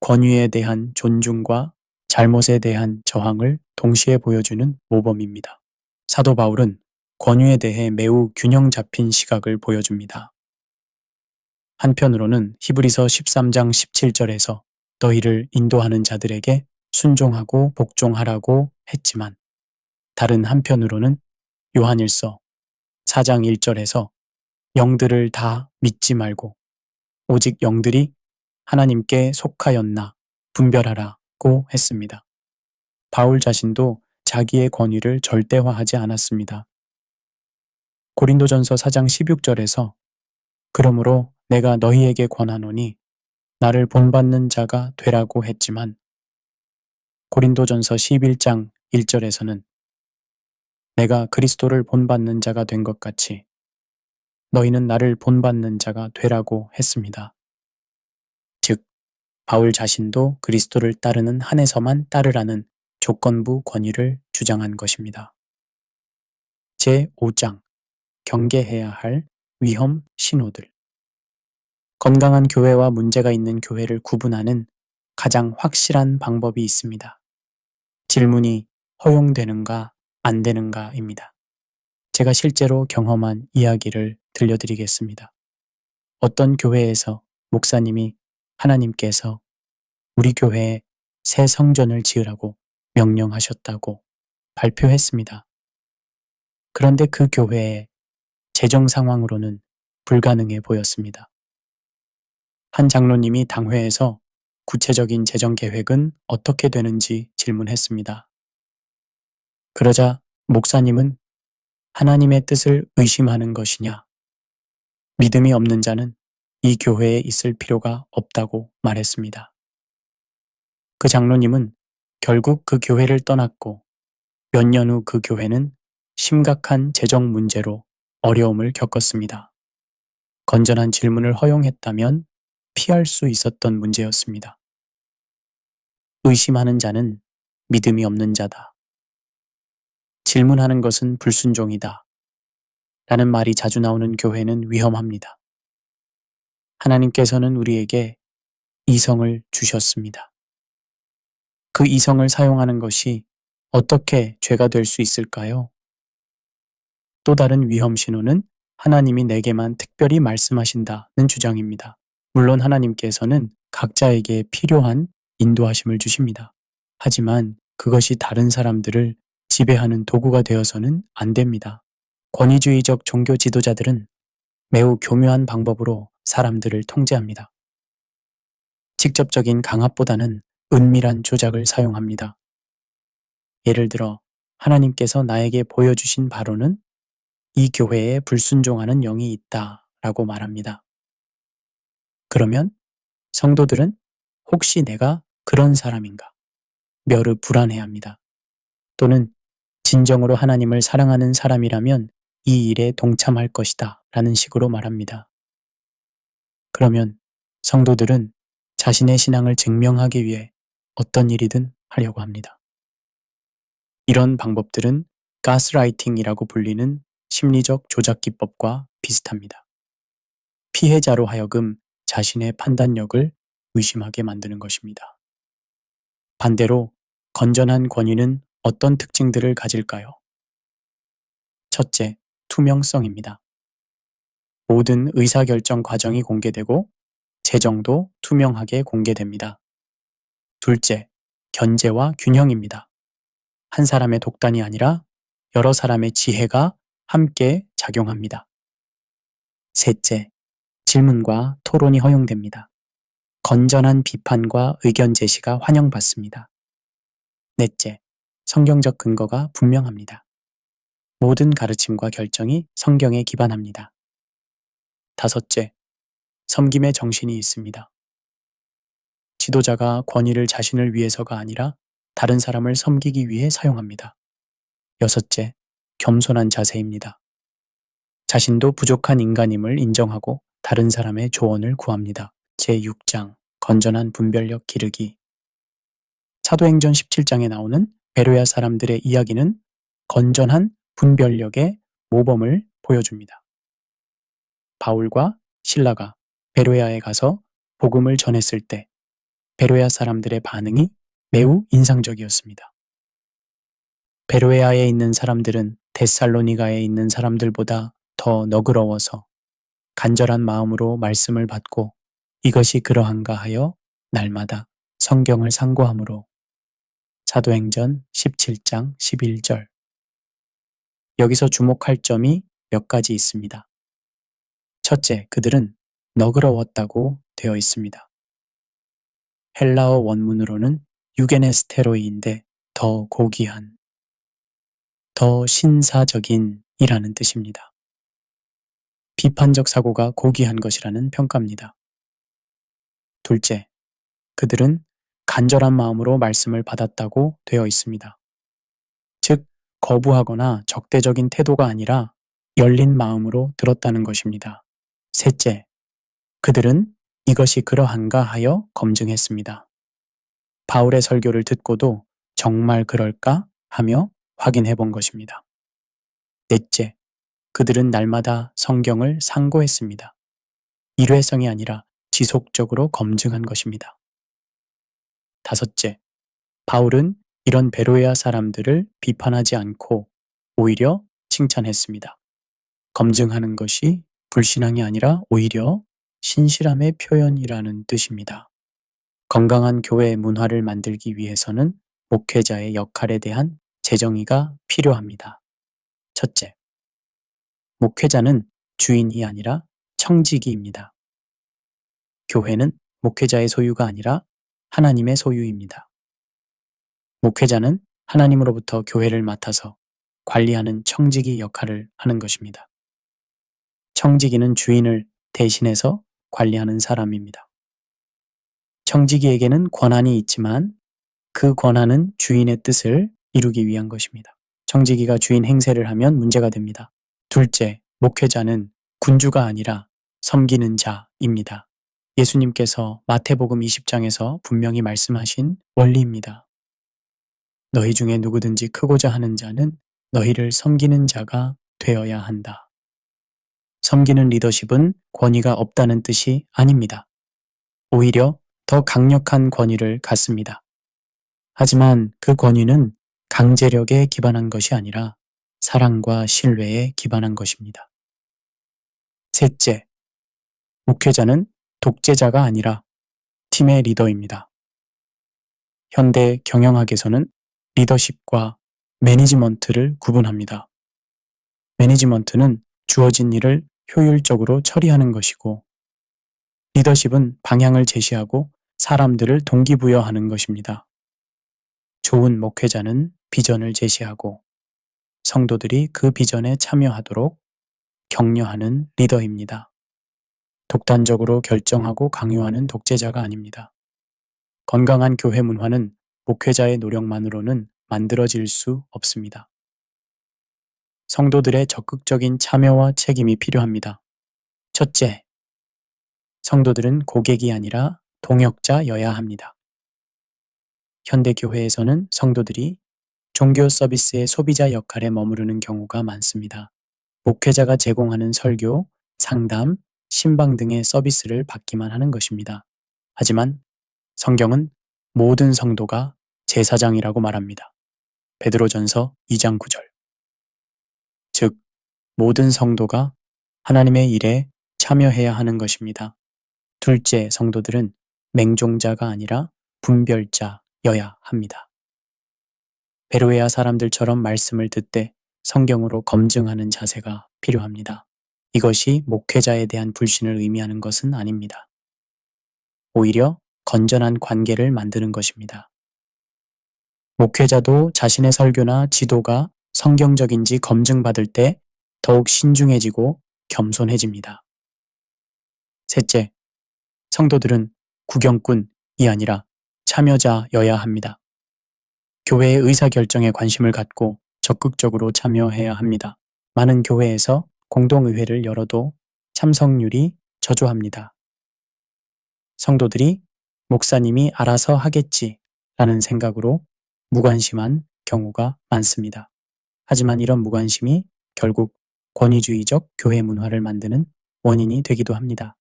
S1: 권위에 대한 존중과 잘못에 대한 저항을 동시에 보여주는 모범입니다. 사도 바울은 권위에 대해 매우 균형 잡힌 시각을 보여줍니다. 한편으로는 히브리서 13장 17절에서 너희를 인도하는 자들에게 순종하고 복종하라고 했지만, 다른 한편으로는 요한일서 4장 1절에서 영들을 다 믿지 말고 오직 영들이 하나님께 속하였나 분별하라고 했습니다. 바울 자신도 자기의 권위를 절대화하지 않았습니다. 고린도전서 4장 16절에서 그러므로 내가 너희에게 권하노니 나를 본받는 자가 되라고 했지만, 고린도전서 11장 1절에서는 내가 그리스도를 본받는 자가 된 것 같이 너희는 나를 본받는 자가 되라고 했습니다. 즉, 바울 자신도 그리스도를 따르는 한에서만 따르라는 조건부 권위를 주장한 것입니다. 제5장 경계해야 할 위험 신호들. 건강한 교회와 문제가 있는 교회를 구분하는 가장 확실한 방법이 있습니다. 질문이 허용되는가 안 되는가입니다. 제가 실제로 경험한 이야기를 들려드리겠습니다. 어떤 교회에서 목사님이 하나님께서 우리 교회에 새 성전을 지으라고 명령하셨다고 발표했습니다. 그런데 그 교회의 재정 상황으로는 불가능해 보였습니다. 한 장로님이 당회에서 구체적인 재정 계획은 어떻게 되는지 질문했습니다. 그러자 목사님은 하나님의 뜻을 의심하는 것이냐, 믿음이 없는 자는 이 교회에 있을 필요가 없다고 말했습니다. 그 장로님은 결국 그 교회를 떠났고 몇 년 후 그 교회는 심각한 재정 문제로 어려움을 겪었습니다. 건전한 질문을 허용했다면 피할 수 있었던 문제였습니다. 의심하는 자는 믿음이 없는 자다. 질문하는 것은 불순종이다. 라는 말이 자주 나오는 교회는 위험합니다. 하나님께서는 우리에게 이성을 주셨습니다. 그 이성을 사용하는 것이 어떻게 죄가 될 수 있을까요? 또 다른 위험 신호는 하나님이 내게만 특별히 말씀하신다는 주장입니다. 물론 하나님께서는 각자에게 필요한 인도하심을 주십니다. 하지만 그것이 다른 사람들을 지배하는 도구가 되어서는 안 됩니다. 권위주의적 종교 지도자들은 매우 교묘한 방법으로 사람들을 통제합니다. 직접적인 강압보다는 은밀한 조작을 사용합니다. 예를 들어 하나님께서 나에게 보여주신 바로는 이 교회에 불순종하는 영이 있다라고 말합니다. 그러면 성도들은 혹시 내가 그런 사람인가? 멸을 불안해합니다. 또는 진정으로 하나님을 사랑하는 사람이라면 이 일에 동참할 것이다 라는 식으로 말합니다. 그러면 성도들은 자신의 신앙을 증명하기 위해 어떤 일이든 하려고 합니다. 이런 방법들은 가스라이팅이라고 불리는 심리적 조작 기법과 비슷합니다. 피해자로 하여금 자신의 판단력을 의심하게 만드는 것입니다. 반대로 건전한 권위는 어떤 특징들을 가질까요? 첫째, 투명성입니다. 모든 의사결정 과정이 공개되고 재정도 투명하게 공개됩니다. 둘째, 견제와 균형입니다. 한 사람의 독단이 아니라 여러 사람의 지혜가 함께 작용합니다. 셋째, 질문과 토론이 허용됩니다. 건전한 비판과 의견 제시가 환영받습니다. 넷째, 성경적 근거가 분명합니다. 모든 가르침과 결정이 성경에 기반합니다. 다섯째, 섬김의 정신이 있습니다. 지도자가 권위를 자신을 위해서가 아니라 다른 사람을 섬기기 위해 사용합니다. 여섯째, 겸손한 자세입니다. 자신도 부족한 인간임을 인정하고 다른 사람의 조언을 구합니다. 제6장 건전한 분별력 기르기. 사도행전 17장에 나오는 베로야 사람들의 이야기는 건전한 분별력의 모범을 보여줍니다. 바울과 실라가 베로야에 가서 복음을 전했을 때 베로야 사람들의 반응이 매우 인상적이었습니다. 베로야에 있는 사람들은 데살로니가에 있는 사람들보다 더 너그러워서 간절한 마음으로 말씀을 받고 이것이 그러한가 하여 날마다 성경을 상고하므로. 사도행전 17장 11절. 여기서 주목할 점이 몇 가지 있습니다. 첫째, 그들은 너그러웠다고 되어 있습니다. 헬라어 원문으로는 유게네스테로이인데 더 고귀한, 더 신사적인 이라는 뜻입니다. 비판적 사고가 고귀한 것이라는 평가입니다. 둘째, 그들은 간절한 마음으로 말씀을 받았다고 되어 있습니다. 즉, 거부하거나 적대적인 태도가 아니라 열린 마음으로 들었다는 것입니다. 셋째, 그들은 이것이 그러한가 하여 검증했습니다. 바울의 설교를 듣고도 정말 그럴까 하며 확인해 본 것입니다. 넷째, 그들은 날마다 성경을 상고했습니다. 일회성이 아니라 지속적으로 검증한 것입니다. 다섯째, 바울은 이런 베로야 사람들을 비판하지 않고 오히려 칭찬했습니다. 검증하는 것이 불신앙이 아니라 오히려 신실함의 표현이라는 뜻입니다. 건강한 교회 문화를 만들기 위해서는 목회자의 역할에 대한 재정의가 필요합니다. 첫째, 목회자는 주인이 아니라 청지기입니다. 교회는 목회자의 소유가 아니라 하나님의 소유입니다. 목회자는 하나님으로부터 교회를 맡아서 관리하는 청지기 역할을 하는 것입니다. 청지기는 주인을 대신해서 관리하는 사람입니다. 청지기에게는 권한이 있지만 그 권한은 주인의 뜻을 이루기 위한 것입니다. 청지기가 주인 행세를 하면 문제가 됩니다. 둘째, 목회자는 군주가 아니라 섬기는 자입니다. 예수님께서 마태복음 20장에서 분명히 말씀하신 원리입니다. 너희 중에 누구든지 크고자 하는 자는 너희를 섬기는 자가 되어야 한다. 섬기는 리더십은 권위가 없다는 뜻이 아닙니다. 오히려 더 강력한 권위를 갖습니다. 하지만 그 권위는 강제력에 기반한 것이 아니라 사랑과 신뢰에 기반한 것입니다. 셋째, 목회자는 독재자가 아니라 팀의 리더입니다. 현대 경영학에서는 리더십과 매니지먼트를 구분합니다. 매니지먼트는 주어진 일을 효율적으로 처리하는 것이고, 리더십은 방향을 제시하고 사람들을 동기부여하는 것입니다. 좋은 목회자는 비전을 제시하고 성도들이 그 비전에 참여하도록 격려하는 리더입니다. 독단적으로 결정하고 강요하는 독재자가 아닙니다. 건강한 교회 문화는 목회자의 노력만으로는 만들어질 수 없습니다. 성도들의 적극적인 참여와 책임이 필요합니다. 첫째, 성도들은 고객이 아니라 동역자여야 합니다. 현대교회에서는 성도들이 종교 서비스의 소비자 역할에 머무르는 경우가 많습니다. 목회자가 제공하는 설교, 상담, 신방 등의 서비스를 받기만 하는 것입니다. 하지만 성경은 모든 성도가 제사장이라고 말합니다. 베드로전서 2장 9절. 즉, 모든 성도가 하나님의 일에 참여해야 하는 것입니다. 둘째, 성도들은 맹종자가 아니라 분별자여야 합니다. 베로야 사람들처럼 말씀을 듣되 성경으로 검증하는 자세가 필요합니다. 이것이 목회자에 대한 불신을 의미하는 것은 아닙니다. 오히려 건전한 관계를 만드는 것입니다. 목회자도 자신의 설교나 지도가 성경적인지 검증받을 때 더욱 신중해지고 겸손해집니다. 셋째, 성도들은 구경꾼이 아니라 참여자여야 합니다. 교회의 의사결정에 관심을 갖고 적극적으로 참여해야 합니다. 많은 교회에서 공동의회를 열어도 참석률이 저조합니다. 성도들이 목사님이 알아서 하겠지라는 생각으로 무관심한 경우가 많습니다. 하지만 이런 무관심이 결국 권위주의적 교회 문화를 만드는 원인이 되기도 합니다.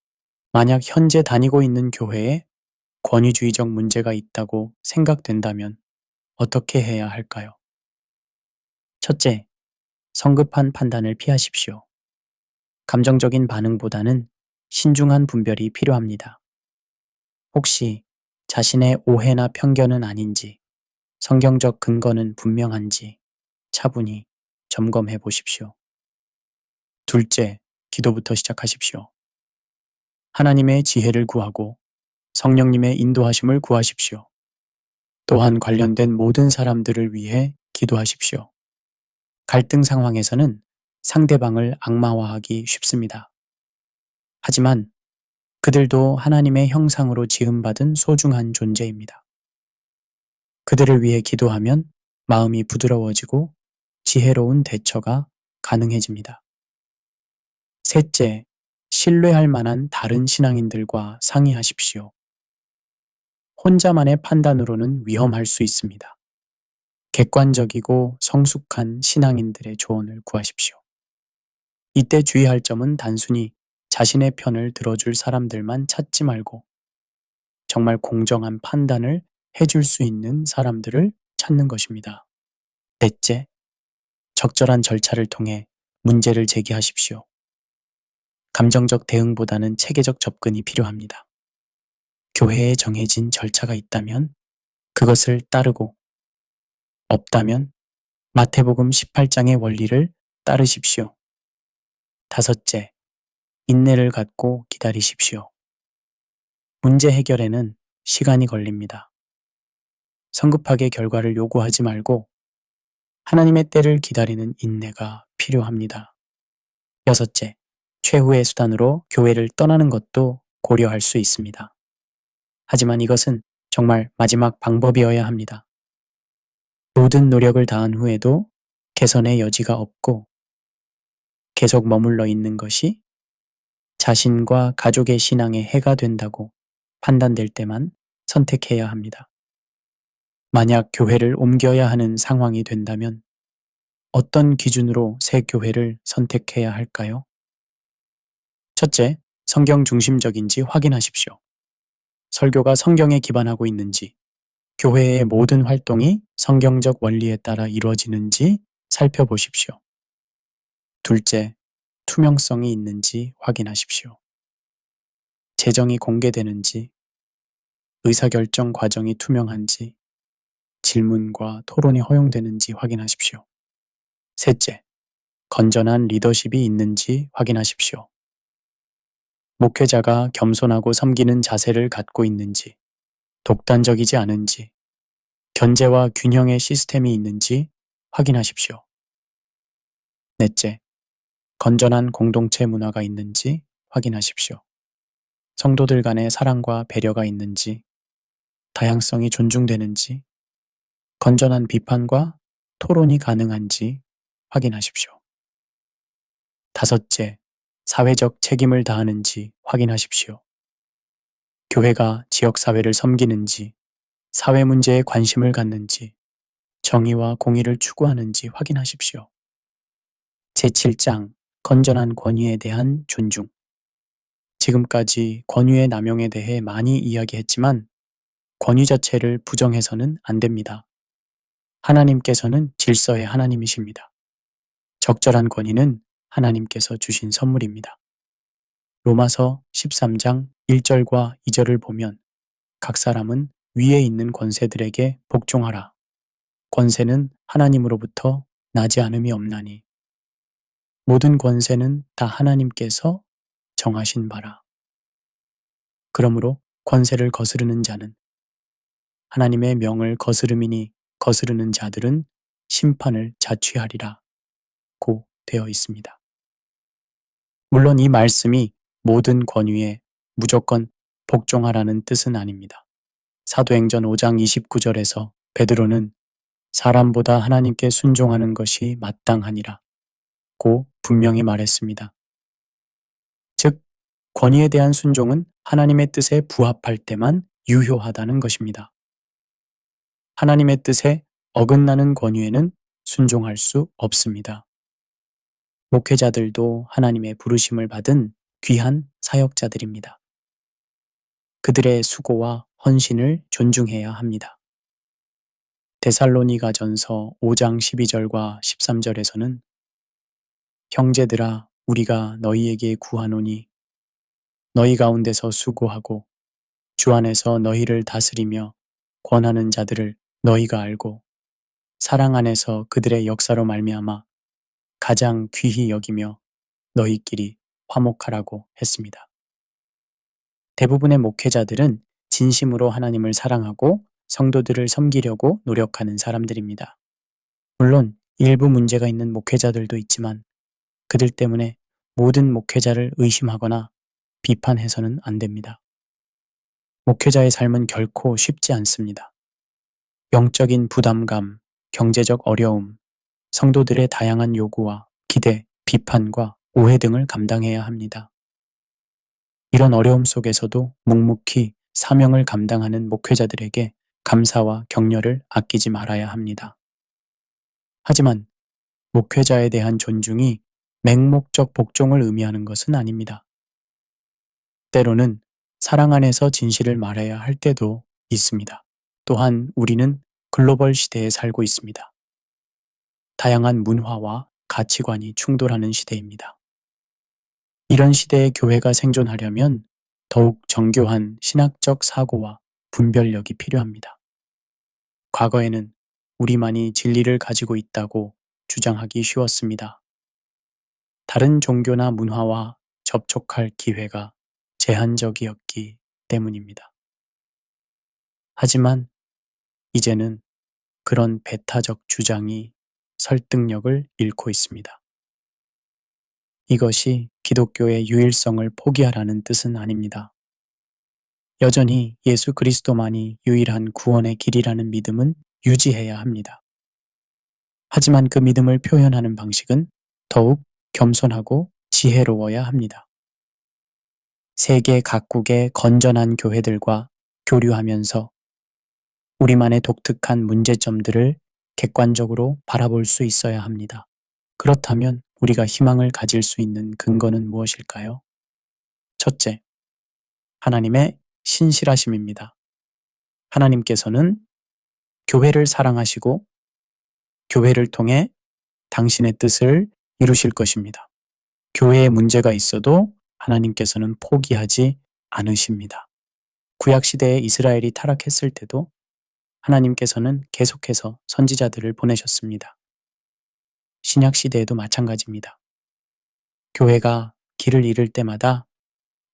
S1: 만약 현재 다니고 있는 교회에 권위주의적 문제가 있다고 생각된다면 어떻게 해야 할까요? 첫째, 성급한 판단을 피하십시오. 감정적인 반응보다는 신중한 분별이 필요합니다. 혹시 자신의 오해나 편견은 아닌지, 성경적 근거는 분명한지 차분히 점검해 보십시오. 둘째, 기도부터 시작하십시오. 하나님의 지혜를 구하고 성령님의 인도하심을 구하십시오. 또한 관련된 모든 사람들을 위해 기도하십시오. 갈등 상황에서는 상대방을 악마화하기 쉽습니다. 하지만 그들도 하나님의 형상으로 지음받은 소중한 존재입니다. 그들을 위해 기도하면 마음이 부드러워지고 지혜로운 대처가 가능해집니다. 셋째, 신뢰할 만한 다른 신앙인들과 상의하십시오. 혼자만의 판단으로는 위험할 수 있습니다. 객관적이고 성숙한 신앙인들의 조언을 구하십시오. 이때 주의할 점은 단순히 자신의 편을 들어줄 사람들만 찾지 말고 정말 공정한 판단을 해줄 수 있는 사람들을 찾는 것입니다. 넷째, 적절한 절차를 통해 문제를 제기하십시오. 감정적 대응보다는 체계적 접근이 필요합니다. 교회에 정해진 절차가 있다면 그것을 따르고 없다면 마태복음 18장의 원리를 따르십시오. 다섯째, 인내를 갖고 기다리십시오. 문제 해결에는 시간이 걸립니다. 성급하게 결과를 요구하지 말고 하나님의 때를 기다리는 인내가 필요합니다. 여섯째, 최후의 수단으로 교회를 떠나는 것도 고려할 수 있습니다. 하지만 이것은 정말 마지막 방법이어야 합니다. 모든 노력을 다한 후에도 개선의 여지가 없고 계속 머물러 있는 것이 자신과 가족의 신앙에 해가 된다고 판단될 때만 선택해야 합니다. 만약 교회를 옮겨야 하는 상황이 된다면 어떤 기준으로 새 교회를 선택해야 할까요? 첫째, 성경 중심적인지 확인하십시오. 설교가 성경에 기반하고 있는지, 교회의 모든 활동이 성경적 원리에 따라 이루어지는지 살펴보십시오. 둘째, 투명성이 있는지 확인하십시오. 재정이 공개되는지, 의사결정 과정이 투명한지, 질문과 토론이 허용되는지 확인하십시오. 셋째, 건전한 리더십이 있는지 확인하십시오. 목회자가 겸손하고 섬기는 자세를 갖고 있는지, 독단적이지 않은지, 견제와 균형의 시스템이 있는지 확인하십시오. 넷째, 건전한 공동체 문화가 있는지 확인하십시오. 성도들 간의 사랑과 배려가 있는지, 다양성이 존중되는지, 건전한 비판과 토론이 가능한지 확인하십시오. 다섯째, 사회적 책임을 다하는지 확인하십시오. 교회가 지역사회를 섬기는지, 사회 문제에 관심을 갖는지, 정의와 공의를 추구하는지 확인하십시오. 제7장, 건전한 권위에 대한 존중. 지금까지 권위의 남용에 대해 많이 이야기했지만 권위 자체를 부정해서는 안 됩니다. 하나님께서는 질서의 하나님이십니다. 적절한 권위는 하나님께서 주신 선물입니다. 로마서 13장 1절과 2절을 보면 각 사람은 위에 있는 권세들에게 복종하라. 권세는 하나님으로부터 나지 않음이 없나니 모든 권세는 다 하나님께서 정하신 바라. 그러므로 권세를 거스르는 자는 하나님의 명을 거스름이니 거스르는 자들은 심판을 자취하리라 고 되어 있습니다. 물론 이 말씀이 모든 권위에 무조건 복종하라는 뜻은 아닙니다. 사도행전 5장 29절에서 베드로는 사람보다 하나님께 순종하는 것이 마땅하니라 고 분명히 말했습니다. 즉, 권위에 대한 순종은 하나님의 뜻에 부합할 때만 유효하다는 것입니다. 하나님의 뜻에 어긋나는 권위에는 순종할 수 없습니다. 목회자들도 하나님의 부르심을 받은 귀한 사역자들입니다. 그들의 수고와 헌신을 존중해야 합니다. 데살로니가전서 5장 12절과 13절에서는 형제들아 우리가 너희에게 구하노니 너희 가운데서 수고하고 주 안에서 너희를 다스리며 권하는 자들을 너희가 알고 사랑 안에서 그들의 역사로 말미암아 가장 귀히 여기며 너희끼리 화목하라고 했습니다. 대부분의 목회자들은 진심으로 하나님을 사랑하고 성도들을 섬기려고 노력하는 사람들입니다. 물론 일부 문제가 있는 목회자들도 있지만 그들 때문에 모든 목회자를 의심하거나 비판해서는 안 됩니다. 목회자의 삶은 결코 쉽지 않습니다. 영적인 부담감, 경제적 어려움, 성도들의 다양한 요구와 기대, 비판과 오해 등을 감당해야 합니다. 이런 어려움 속에서도 묵묵히 사명을 감당하는 목회자들에게 감사와 격려를 아끼지 말아야 합니다. 하지만 목회자에 대한 존중이 맹목적 복종을 의미하는 것은 아닙니다. 때로는 사랑 안에서 진실을 말해야 할 때도 있습니다. 또한 우리는 글로벌 시대에 살고 있습니다. 다양한 문화와 가치관이 충돌하는 시대입니다. 이런 시대의 교회가 생존하려면 더욱 정교한 신학적 사고와 분별력이 필요합니다. 과거에는 우리만이 진리를 가지고 있다고 주장하기 쉬웠습니다. 다른 종교나 문화와 접촉할 기회가 제한적이었기 때문입니다. 하지만 이제는 그런 배타적 주장이 설득력을 잃고 있습니다. 이것이 기독교의 유일성을 포기하라는 뜻은 아닙니다. 여전히 예수 그리스도만이 유일한 구원의 길이라는 믿음은 유지해야 합니다. 하지만 그 믿음을 표현하는 방식은 더욱 겸손하고 지혜로워야 합니다. 세계 각국의 건전한 교회들과 교류하면서 우리만의 독특한 문제점들을 객관적으로 바라볼 수 있어야 합니다. 그렇다면 우리가 희망을 가질 수 있는 근거는 무엇일까요? 첫째, 하나님의 신실하심입니다. 하나님께서는 교회를 사랑하시고 교회를 통해 당신의 뜻을 이루실 것입니다. 교회에 문제가 있어도 하나님께서는 포기하지 않으십니다. 구약시대에 이스라엘이 타락했을 때도 하나님께서는 계속해서 선지자들을 보내셨습니다. 신약시대에도 마찬가지입니다. 교회가 길을 잃을 때마다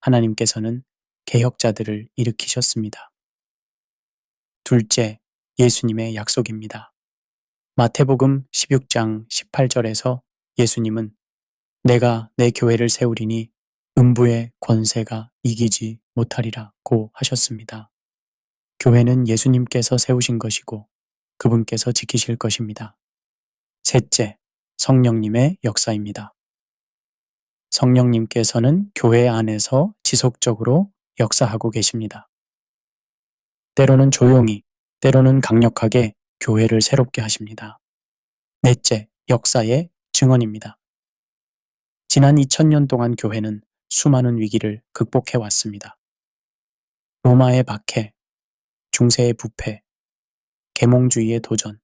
S1: 하나님께서는 개혁자들을 일으키셨습니다. 둘째, 예수님의 약속입니다. 마태복음 16장 18절에서 예수님은 내가 내 교회를 세우리니 음부의 권세가 이기지 못하리라고 하셨습니다. 교회는 예수님께서 세우신 것이고 그분께서 지키실 것입니다. 셋째, 성령님의 역사입니다. 성령님께서는 교회 안에서 지속적으로 역사하고 계십니다. 때로는 조용히, 때로는 강력하게 교회를 새롭게 하십니다. 넷째, 역사의 증언입니다. 지난 2000년 동안 교회는 수많은 위기를 극복해 왔습니다. 로마의 박해, 중세의 부패, 계몽주의의 도전,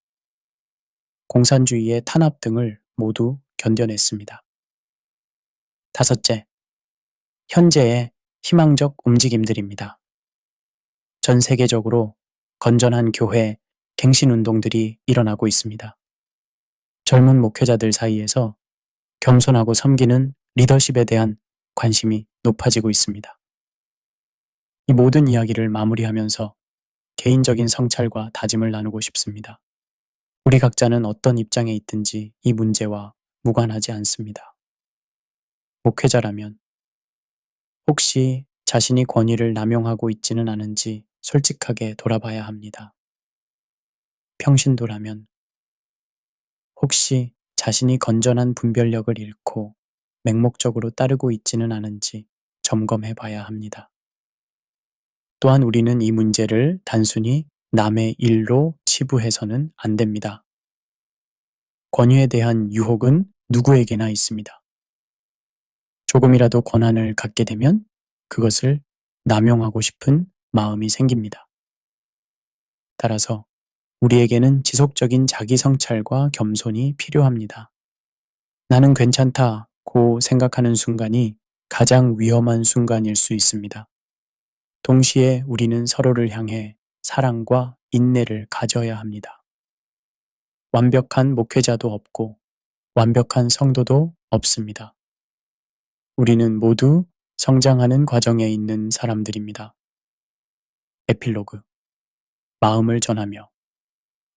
S1: 공산주의의 탄압 등을 모두 견뎌냈습니다. 다섯째, 현재의 희망적 움직임들입니다. 전 세계적으로 건전한 교회, 갱신운동들이 일어나고 있습니다. 젊은 목회자들 사이에서 겸손하고 섬기는 리더십에 대한 관심이 높아지고 있습니다. 이 모든 이야기를 마무리하면서 개인적인 성찰과 다짐을 나누고 싶습니다. 우리 각자는 어떤 입장에 있든지 이 문제와 무관하지 않습니다. 목회자라면 혹시 자신이 권위를 남용하고 있지는 않은지 솔직하게 돌아봐야 합니다. 평신도라면 혹시 자신이 건전한 분별력을 잃고 맹목적으로 따르고 있지는 않은지 점검해 봐야 합니다. 또한 우리는 이 문제를 단순히 남의 일로 치부해서는 안 됩니다. 권위에 대한 유혹은 누구에게나 있습니다. 조금이라도 권한을 갖게 되면 그것을 남용하고 싶은 마음이 생깁니다. 따라서 우리에게는 지속적인 자기 성찰과 겸손이 필요합니다. 나는 괜찮다고 생각하는 순간이 가장 위험한 순간일 수 있습니다. 동시에 우리는 서로를 향해 사랑과 인내를 가져야 합니다. 완벽한 목회자도 없고 완벽한 성도도 없습니다. 우리는 모두 성장하는 과정에 있는 사람들입니다. 에필로그. 마음을 전하며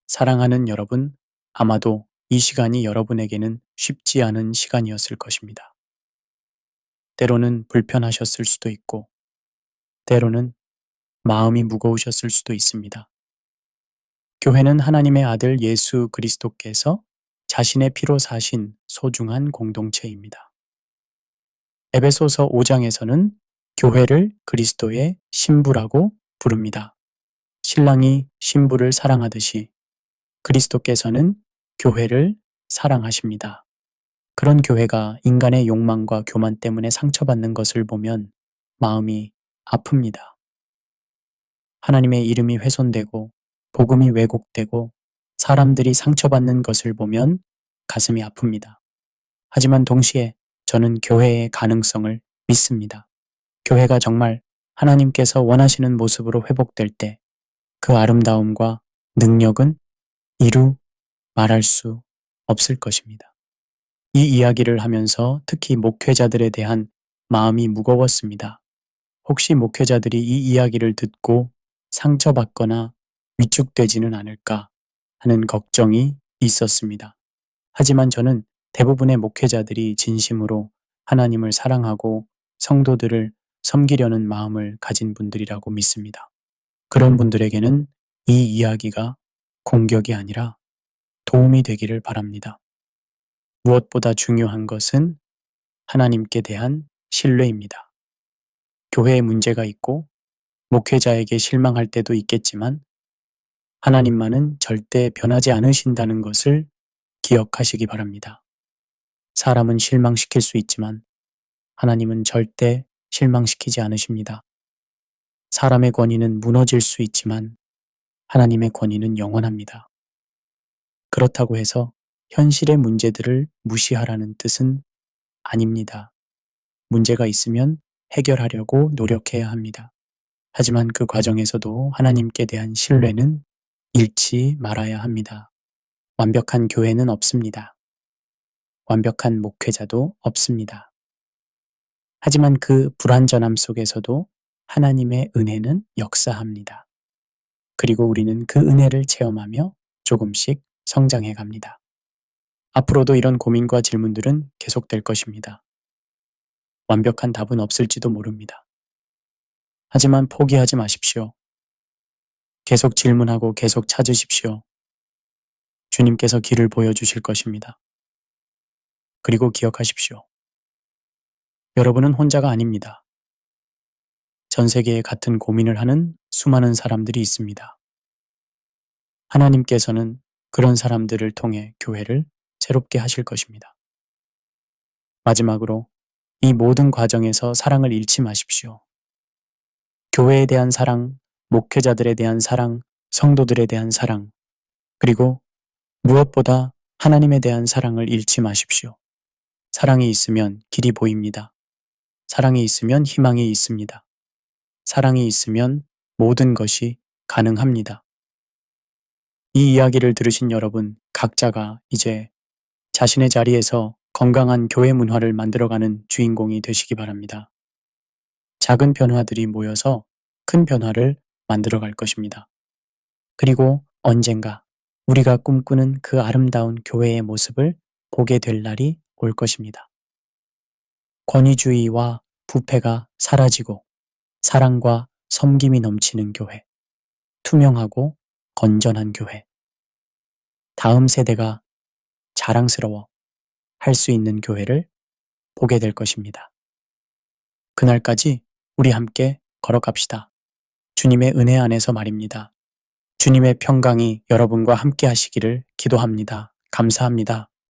S1: 사랑하는 여러분, 아마도 이 시간이 여러분에게는 쉽지 않은 시간이었을 것입니다. 때로는 불편하셨을 수도 있고, 때로는 마음이 무거우셨을 수도 있습니다. 교회는 하나님의 아들 예수 그리스도께서 자신의 피로 사신 소중한 공동체입니다. 에베소서 5장에서는 교회를 그리스도의 신부라고 부릅니다. 신랑이 신부를 사랑하듯이 그리스도께서는 교회를 사랑하십니다. 그런 교회가 인간의 욕망과 교만 때문에 상처받는 것을 보면 마음이 아픕니다. 하나님의 이름이 훼손되고 복음이 왜곡되고 사람들이 상처받는 것을 보면 가슴이 아픕니다. 하지만 동시에 저는 교회의 가능성을 믿습니다. 교회가 정말 하나님께서 원하시는 모습으로 회복될 때 그 아름다움과 능력은 이루 말할 수 없을 것입니다. 이 이야기를 하면서 특히 목회자들에 대한 마음이 무거웠습니다. 혹시 목회자들이 이 이야기를 듣고 상처받거나 위축되지는 않을까 하는 걱정이 있었습니다. 하지만 저는 대부분의 목회자들이 진심으로 하나님을 사랑하고 성도들을 섬기려는 마음을 가진 분들이라고 믿습니다. 그런 분들에게는 이 이야기가 공격이 아니라 도움이 되기를 바랍니다. 무엇보다 중요한 것은 하나님께 대한 신뢰입니다. 교회에 문제가 있고 목회자에게 실망할 때도 있겠지만 하나님만은 절대 변하지 않으신다는 것을 기억하시기 바랍니다. 사람은 실망시킬 수 있지만 하나님은 절대 실망시키지 않으십니다. 사람의 권위는 무너질 수 있지만 하나님의 권위는 영원합니다. 그렇다고 해서 현실의 문제들을 무시하라는 뜻은 아닙니다. 문제가 있으면 해결하려고 노력해야 합니다. 하지만 그 과정에서도 하나님께 대한 신뢰는 잃지 말아야 합니다. 완벽한 교회는 없습니다. 완벽한 목회자도 없습니다. 하지만 그 불완전함 속에서도 하나님의 은혜는 역사합니다. 그리고 우리는 그 은혜를 체험하며 조금씩 성장해 갑니다. 앞으로도 이런 고민과 질문들은 계속될 것입니다. 완벽한 답은 없을지도 모릅니다. 하지만 포기하지 마십시오. 계속 질문하고 계속 찾으십시오. 주님께서 길을 보여주실 것입니다. 그리고 기억하십시오. 여러분은 혼자가 아닙니다. 전 세계에 같은 고민을 하는 수많은 사람들이 있습니다. 하나님께서는 그런 사람들을 통해 교회를 새롭게 하실 것입니다. 마지막으로 이 모든 과정에서 사랑을 잃지 마십시오. 교회에 대한 사랑, 목회자들에 대한 사랑, 성도들에 대한 사랑, 그리고 무엇보다 하나님에 대한 사랑을 잃지 마십시오. 사랑이 있으면 길이 보입니다. 사랑이 있으면 희망이 있습니다. 사랑이 있으면 모든 것이 가능합니다. 이 이야기를 들으신 여러분 각자가 이제 자신의 자리에서 건강한 교회 문화를 만들어가는 주인공이 되시기 바랍니다. 작은 변화들이 모여서 큰 변화를 만들어갈 것입니다. 그리고 언젠가 우리가 꿈꾸는 그 아름다운 교회의 모습을 보게 될 날이 올 것입니다. 권위주의와 부패가 사라지고 사랑과 섬김이 넘치는 교회, 투명하고 건전한 교회. 다음 세대가 자랑스러워 할 수 있는 교회를 보게 될 것입니다. 그날까지 우리 함께 걸어갑시다. 주님의 은혜 안에서 말입니다. 주님의 평강이 여러분과 함께 하시기를 기도합니다. 감사합니다.